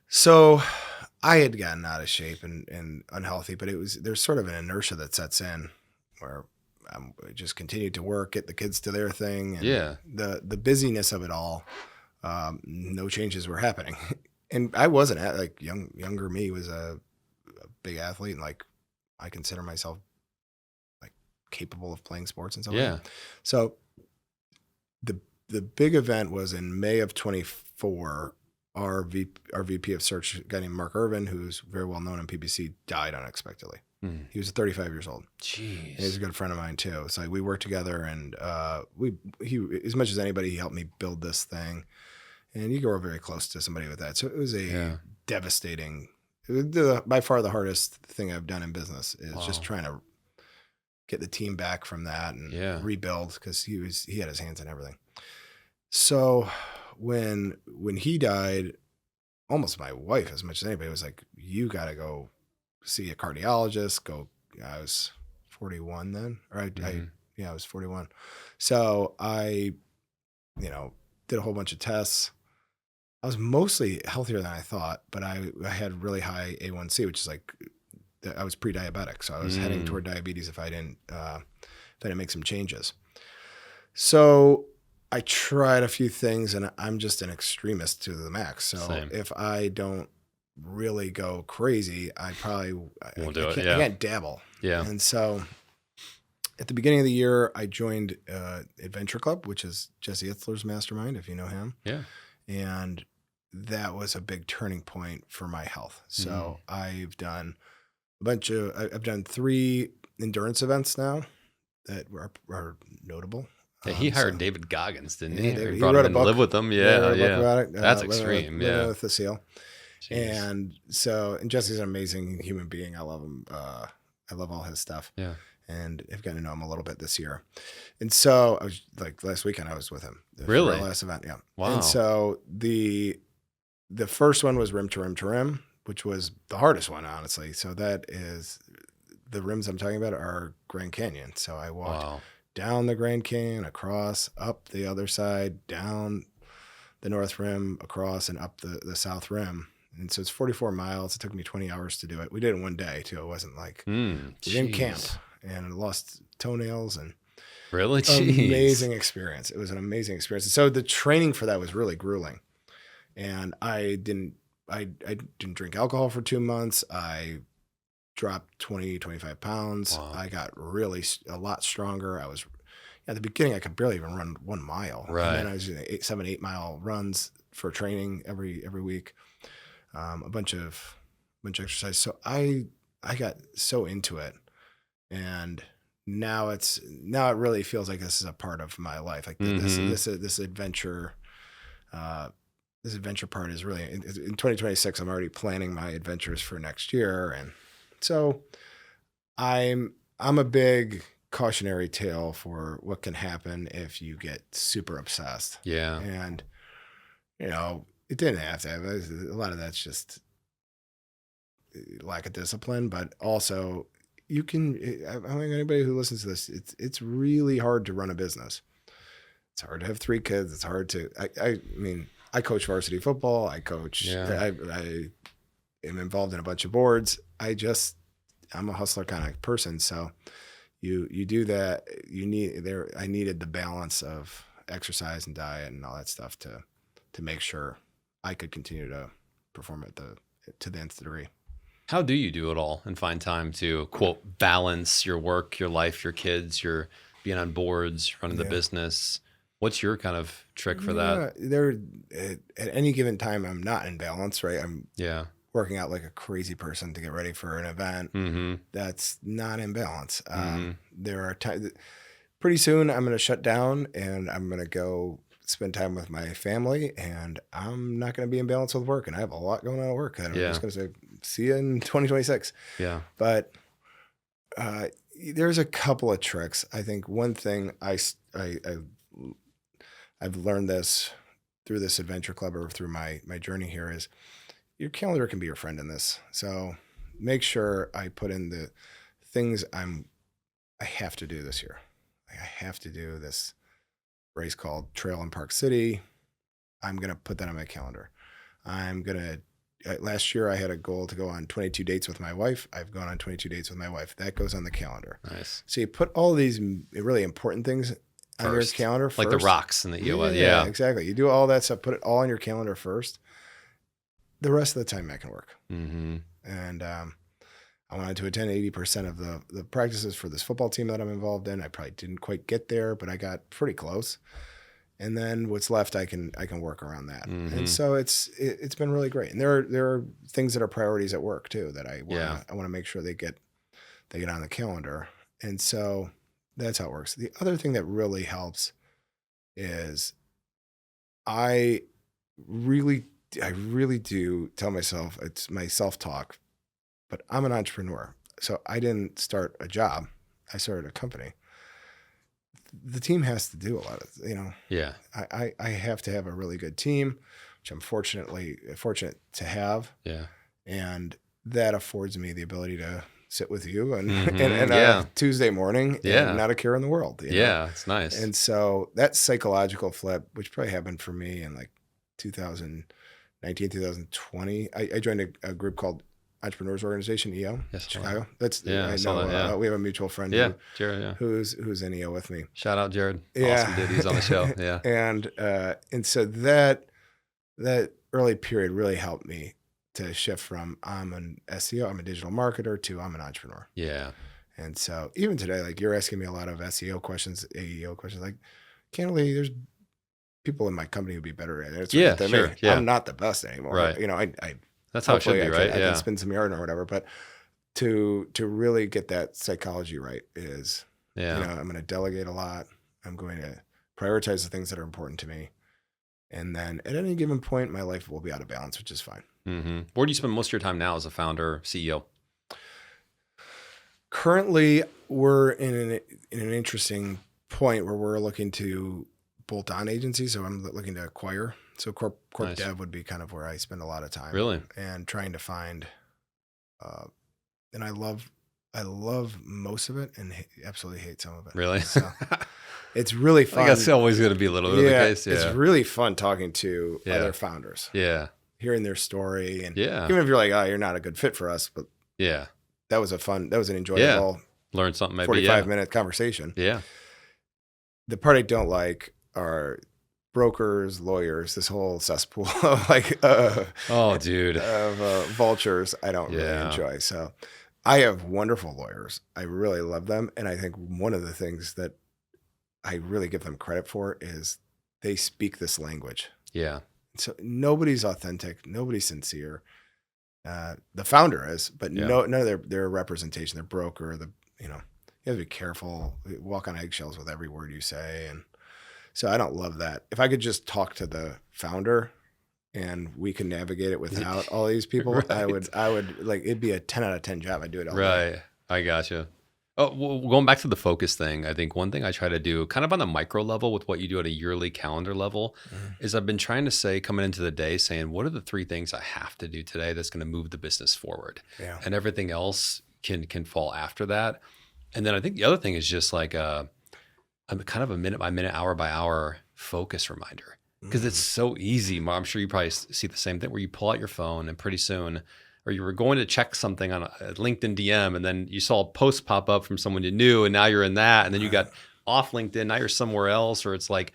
Speaker 2: So I had gotten out of shape and unhealthy, but there's sort of an inertia that sets in where I just continued to work, get the kids to their thing. And the busyness of it all, no changes were happening. And I wasn't like younger me was a big athlete. And like, I consider myself like capable of playing sports and stuff.
Speaker 1: Yeah.
Speaker 2: Like that. So the big event was in May of 24. Our VP of search, a guy named Mark Bealin, who's very well known in PPC, died unexpectedly. He was 35 years old.
Speaker 1: Jeez.
Speaker 2: And he's a good friend of mine too. So we worked together, and he as much as anybody, he helped me build this thing. And you grow very close to somebody with that. So it was a devastating. It was by far the hardest thing I've done in business is just trying to get the team back from that and rebuild, because he had his hands in everything. So when he died, almost my wife, as much as anybody, was like, you got to go see a cardiologist. I was 41 then, or I was 41. So I, did a whole bunch of tests. I was mostly healthier than I thought, but I had really high A1C, which is like, I was pre-diabetic. So I was heading toward diabetes if I didn't make some changes. So I tried a few things, and I'm just an extremist to the max. So if I don't really go crazy, I probably won't do it. I can't dabble. Yeah. And so at the beginning of the year, I joined Adventure Club, which is Jesse Itzler's mastermind, if you know him. Yeah. And that was a big turning point for my health. So I've done I've done 3 endurance events now that are notable.
Speaker 1: Yeah, he hired David Goggins, didn't he?
Speaker 2: He
Speaker 1: brought
Speaker 2: wrote
Speaker 1: him
Speaker 2: a book.
Speaker 1: To live with him. Yeah,
Speaker 2: wrote a book about it.
Speaker 1: That's extreme.
Speaker 2: Living with the SEAL.
Speaker 1: Jeez.
Speaker 2: And Jesse's an amazing human being. I love him. I love all his stuff. Yeah. And I've gotten to know him a little bit this year. And so I was like last weekend I was with him.
Speaker 1: Really?
Speaker 2: For our last event. Yeah.
Speaker 1: Wow.
Speaker 2: And so the first one was rim to rim to rim, which was the hardest one, honestly. So that is the rims I'm talking about are Grand Canyon. So I walked down the Grand Canyon, across, up the other side, down the North Rim, across, and up the South Rim. And so it's 44 miles. It took me 20 hours to do it. We did it in one day, too. It wasn't like we didn't camp, and I lost toenails. And
Speaker 1: really?
Speaker 2: Amazing experience. It was an amazing experience. And so the training for that was really grueling. And I didn't drink alcohol for 2 months. I dropped 20, 25 pounds. Wow. I got really a lot stronger. I was at the beginning, I could barely even run 1 mile. Right. And then I was doing 7-8 mile runs for training every week. A bunch of exercise. So I got so into it, and now it really feels like this is a part of my life. Like this adventure. This adventure part is really in 2026. I'm already planning my adventures for next year, and so I'm a big cautionary tale for what can happen if you get super obsessed. Yeah, and it didn't have to have. A lot of that's just lack of discipline, but also you can. I mean, anybody who listens to this, it's really hard to run a business. It's hard to have 3 kids. It's hard to. I mean. I coach varsity football. I coach. Yeah. I am involved in a bunch of boards. I'm a hustler kind of person. So you do that. I needed the balance of exercise and diet and all that stuff to make sure I could continue to perform to the nth degree.
Speaker 1: How do you do it all and find time to, quote, balance your work, your life, your kids, your being on boards, running the business? What's your kind of trick for that?
Speaker 2: At any given time, I'm not in balance, right? I'm working out like a crazy person to get ready for an event. That's not in balance. There are times pretty soon I'm going to shut down and I'm going to go spend time with my family, and I'm not going to be in balance with work. And I have a lot going on at work. And I'm just going to say, see you in 2026.
Speaker 1: Yeah.
Speaker 2: But there's a couple of tricks. I think one thing I've learned this through this adventure club or through my journey here is your calendar can be your friend in this. So make sure I put in the things I have to do this year. Like I have to do this race called Trail in Park City. I'm going to put that on my calendar. Last year I had a goal to go on 22 dates with my wife. I've gone on 22 dates with my wife. That goes on the calendar.
Speaker 1: Nice.
Speaker 2: So you put all these really important things on your calendar first.
Speaker 1: Like the rocks and the EOS.
Speaker 2: Yeah, exactly. You do all that stuff, put it all on your calendar first. The rest of the time that can work.
Speaker 1: Mm-hmm.
Speaker 2: And I wanted to attend 80% of the practices for this football team that I'm involved in. I probably didn't quite get there, but I got pretty close. And then what's left, I can work around that. Mm-hmm. And so it's been really great. And there are things that are priorities at work too that I want to make sure they get on the calendar. And so that's how it works. The other thing that really helps is I really do tell myself, it's my self-talk, but I'm an entrepreneur. So I didn't start a job. I started a company. The team has to do a lot of,
Speaker 1: Yeah.
Speaker 2: I have to have a really good team, which I'm fortunate to have.
Speaker 1: Yeah.
Speaker 2: And that affords me the ability to sit with you and Tuesday morning and not a care in the world.
Speaker 1: Yeah. It's nice.
Speaker 2: And so that psychological flip, which probably happened for me in like 2019, 2020, I joined a group called Entrepreneurs Organization, EO, Chicago. We have a mutual friend
Speaker 1: Jared,
Speaker 2: who's in EO with me.
Speaker 1: Shout out Jared. Awesome dude. He's on the show. Yeah.
Speaker 2: And so that early period really helped me to shift from I'm an SEO, I'm a digital marketer, to I'm an entrepreneur.
Speaker 1: Yeah.
Speaker 2: And so even today, like you're asking me a lot of SEO questions, AEO questions, like candidly, there's people in my company who'd be better at it.
Speaker 1: Sure.
Speaker 2: Me. Yeah. I'm not the best anymore.
Speaker 1: Right.
Speaker 2: I
Speaker 1: that's how it should be, right?
Speaker 2: I can spin some yarn or whatever, but to really get that psychology right is, I'm going to delegate a lot. I'm going to prioritize the things that are important to me. And then at any given point, my life will be out of balance, which is fine.
Speaker 1: Mm-hmm. Where do you spend most of your time now as a founder, CEO?
Speaker 2: Currently, we're in an interesting point where we're looking to bolt on agencies. So I'm looking to acquire. So corp nice. Dev would be kind of where I spend a lot of time.
Speaker 1: Really?
Speaker 2: And trying to find, and I love most of it and absolutely hate some of it.
Speaker 1: Really?
Speaker 2: So it's really fun.
Speaker 1: I think that's always going to be a little bit of the case. Yeah.
Speaker 2: It's really fun talking to other founders.
Speaker 1: Yeah.
Speaker 2: Hearing their story. And even if you're like, oh, you're not a good fit for us, but that was an enjoyable
Speaker 1: learn something maybe
Speaker 2: 45-minute conversation.
Speaker 1: Yeah.
Speaker 2: The part I don't like are brokers, lawyers, this whole cesspool of vultures I don't really enjoy. So I have wonderful lawyers. I really love them. And I think one of the things that I really give them credit for is they speak this language. Yeah. So nobody's authentic. Nobody's sincere. The founder is, but none of their representation, their broker, you have to be careful, walk on eggshells with every word you say. And so I don't love that. If I could just talk to the founder and we can navigate it without all these people, right. I would like, it'd be a 10 out of 10 job. I'd do it all day.
Speaker 1: Right. I gotcha. Oh, well, going back to the focus thing, I think one thing I try to do kind of on the micro level with what you do at a yearly calendar level is I've been trying to say coming into the day saying, what are the 3 things I have to do today that's going to move the business forward? Yeah. And everything else can fall after that. And then I think the other thing is just like a kind of a minute by minute, hour by hour focus reminder. Because it's so easy. I'm sure you probably see the same thing where you pull out your phone and pretty soon, or you were going to check something on a LinkedIn DM and then you saw a post pop up from someone you knew and now you're in that. And then you got off LinkedIn, now you're somewhere else, or it's like,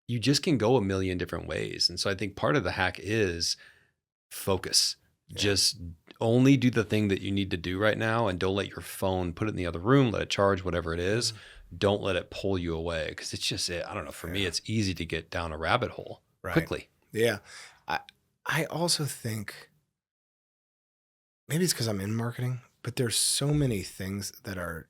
Speaker 1: you just can go a million different ways. And so I think part of the hack is focus. Yeah. Just only do the thing that you need to do right now and don't let your phone, put it in the other room, let it charge, whatever it is. Don't let it pull you away. Because it's just, I don't know, for me, it's easy to get down a rabbit hole quickly.
Speaker 2: Yeah. I also think, maybe it's because I'm in marketing, but there's so many things that are,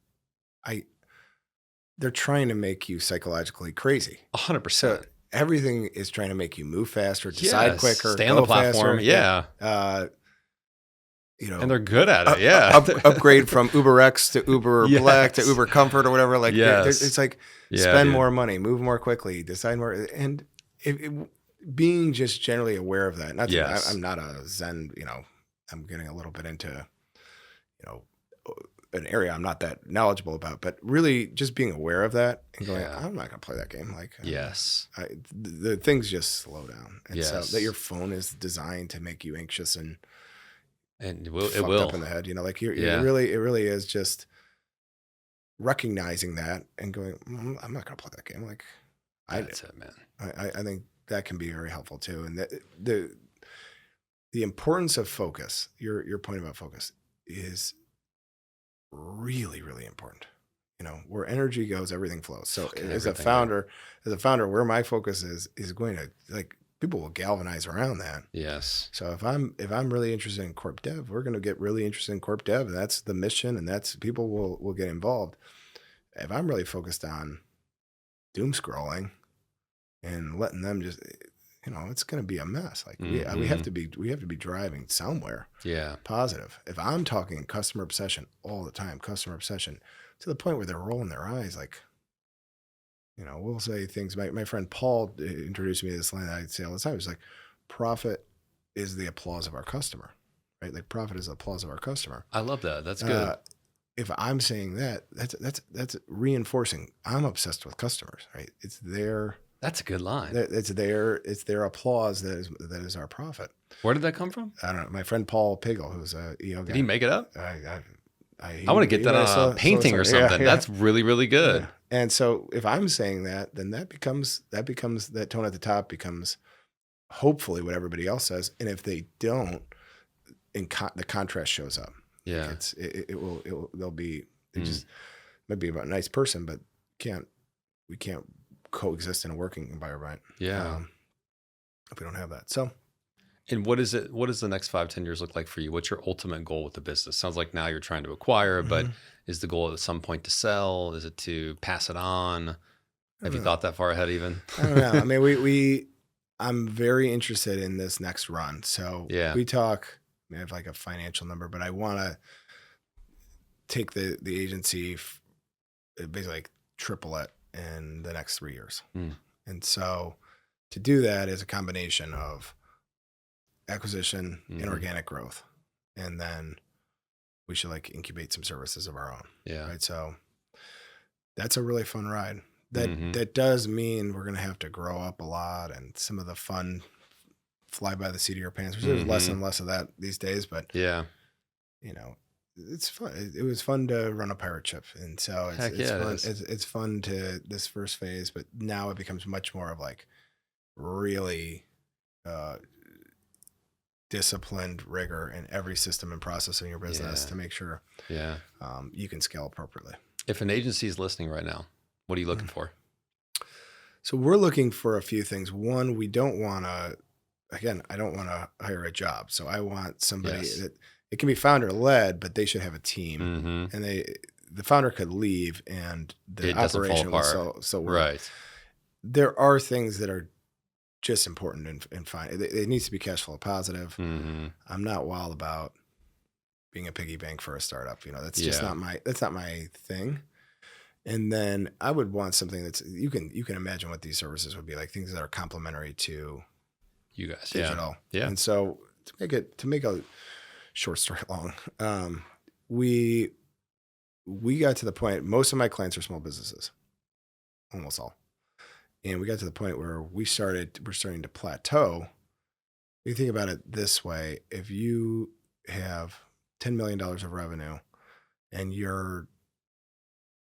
Speaker 2: they're trying to make you psychologically crazy.
Speaker 1: 100%.
Speaker 2: So everything is trying to make you move faster, decide quicker,
Speaker 1: stay on the platform.
Speaker 2: faster.
Speaker 1: Yeah.
Speaker 2: And
Speaker 1: they're good at it. Yeah.
Speaker 2: Upgrade from Uber X to Uber Black to Uber Comfort or whatever. Like it's like spend more money, move more quickly, decide more. And being just generally aware of that. Not that I'm not a Zen, I'm getting a little bit into, an area I'm not that knowledgeable about, but really just being aware of that and going, I'm not going to play that game. Like, the things just slow down. And so that your phone is designed to make you anxious and
Speaker 1: it will
Speaker 2: up in the head, it really is just recognizing that and going, I'm not going to play that game. Like,
Speaker 1: that's it, man.
Speaker 2: I think that can be very helpful too. And the importance of focus, your point about focus is really, really important. Where energy goes, everything flows. So as a founder, where my focus is going to, like, people will galvanize around that.
Speaker 1: Yes.
Speaker 2: So if I'm really interested in corp dev, we're going to get really interested in corp dev, and that's the mission, and that's people will get involved. If I'm really focused on doom scrolling and letting them just, it's going to be a mess. Like we have to be driving somewhere.
Speaker 1: Yeah.
Speaker 2: Positive. If I'm talking customer obsession all the time, customer obsession to the point where they're rolling their eyes, like, we'll say things. My friend Paul introduced me to this line that I'd say all the time. It's like, profit is the applause of our customer, right? Like, profit is the applause of our customer.
Speaker 1: I love that. That's good.
Speaker 2: If I'm saying that, that's reinforcing. I'm obsessed with customers, right? It's their.
Speaker 1: That's a good line.
Speaker 2: It's their applause that is our profit.
Speaker 1: Where did that come from?
Speaker 2: I don't know. My friend Paul Pagel, who's a EO guy.
Speaker 1: Did he make it up?
Speaker 2: I
Speaker 1: want to get that on a painting or something. That's really, really good.
Speaker 2: Yeah. And so if I'm saying that, then that becomes that tone at the top becomes hopefully what everybody else says. And if they don't, the contrast shows up.
Speaker 1: Yeah.
Speaker 2: Like they'll be, they just might be a nice person, but we can't coexist in a working environment.
Speaker 1: Yeah.
Speaker 2: If we don't have that. So.
Speaker 1: And what does the next 5-10 years look like for you? What's your ultimate goal with the business? Sounds like now you're trying to acquire, but is the goal at some point to sell? Is it to pass it on? Have you thought that far ahead even?
Speaker 2: I don't know. I mean, I'm very interested in this next run. So we talk, I have like a financial number, but I want to take the agency, basically like triple it in the next 3 years. And so to do that is a combination of acquisition and organic growth. And then we should like incubate some services of our own.
Speaker 1: Yeah.
Speaker 2: Right. So that's a really fun ride. That does mean we're going to have to grow up a lot, and some of the fun fly by the seat of your pants, which there's less and less of that these days, but it's fun. It was fun to run a pirate ship. And so it's fun. It's fun to this first phase, but now it becomes much more of like really, disciplined rigor in every system and process in your business to make sure you can scale appropriately.
Speaker 1: If an agency is listening right now, what are you looking for?
Speaker 2: So we're looking for a few things. One, I don't want to hire a job. So I want somebody that it can be founder led, but they should have a team, and the founder could leave and the operation will so
Speaker 1: right.
Speaker 2: There are things that are just important and fine. It needs to be cash flow positive. I'm not wild about being a piggy bank for a startup. That's just not my thing. And then I would want something that's you can imagine what these services would be like, things that are complementary to
Speaker 1: you guys,
Speaker 2: digital.
Speaker 1: Yeah.
Speaker 2: And so to make a short story long, we got to the point. Most of my clients are small businesses, almost all. And we got to the point where we're starting to plateau. You think about it this way: if you have $10 million of revenue and you're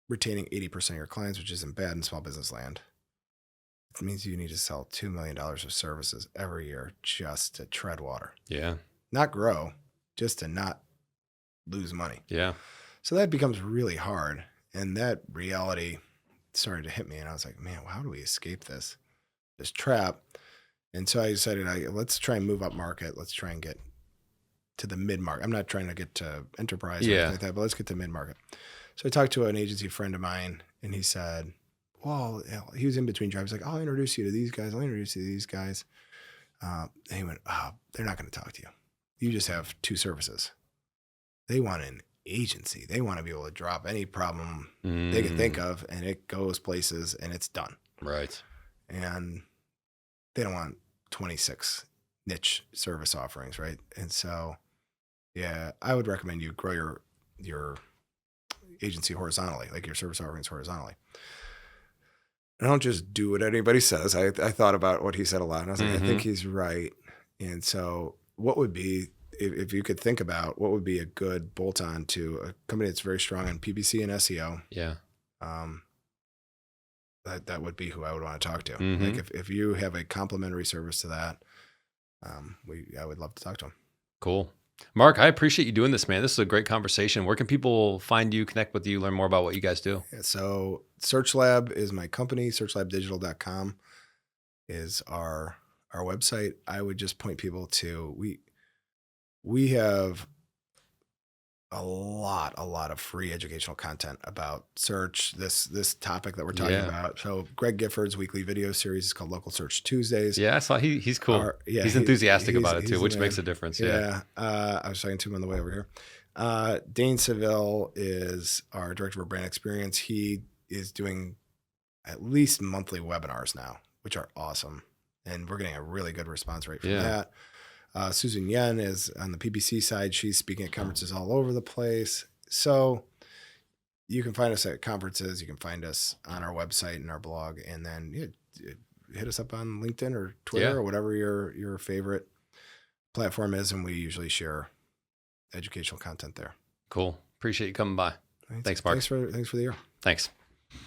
Speaker 2: retaining 80% of your clients, which isn't bad in small business land, it means you need to sell $2 million of services every year just to tread water.
Speaker 1: Yeah.
Speaker 2: Not grow, just to not lose money.
Speaker 1: Yeah.
Speaker 2: So that becomes really hard. And that reality started to hit me, and I was like, man, how do we escape this trap? And so I decided, let's try and move up market. Let's try and get to the mid market. I'm not trying to get to enterprise or anything like that, but let's get to mid market. So I talked to an agency friend of mine, And he said, well, he was in between jobs. Like, I'll introduce you to these guys. I'll introduce you to these guys. And he went, oh, they're not going to talk to you. You just have 2 services. They want an agency. They want to be able to drop any problem they can think of, and it goes places and it's done.
Speaker 1: Right.
Speaker 2: And they don't want 26 niche service offerings, right? And so, yeah, I would recommend you grow your agency horizontally, like your service offerings horizontally. I don't just do what anybody says. I thought about what he said a lot, and I was like, I think he's right. And so, what would be, if you could think about what would be a good bolt-on to a company that's very strong in PPC and SEO?
Speaker 1: Yeah.
Speaker 2: That would be who I would want to talk to. Like if you have a complementary service to that, I would love to talk to him.
Speaker 1: Cool. Mark, I appreciate you doing this, man. This is a great conversation. Where can people find you, connect with you, learn more about what you guys do?
Speaker 2: Yeah, so SearchLab is my company. SearchLabDigital.com is our website. I would just point people to, we have a lot of free educational content about search, this topic that we're talking about. So Greg Gifford's weekly video series is called Local Search Tuesdays.
Speaker 1: Yeah, I saw he's cool. He's enthusiastic about it too, which makes a difference. Yeah.
Speaker 2: I was talking to him on the way over here. Dane Seville is our director of brand experience. He is doing at least monthly webinars now, which are awesome. And we're getting a really good response rate from that. Susan Yen is on the PPC side. She's speaking at conferences all over the place. So you can find us at conferences. You can find us on our website and our blog, and then hit us up on LinkedIn or Twitter or whatever your favorite platform is. And we usually share educational content there.
Speaker 1: Cool. Appreciate you coming by. Thanks, Mark.
Speaker 2: Thanks for the year.
Speaker 1: Thanks.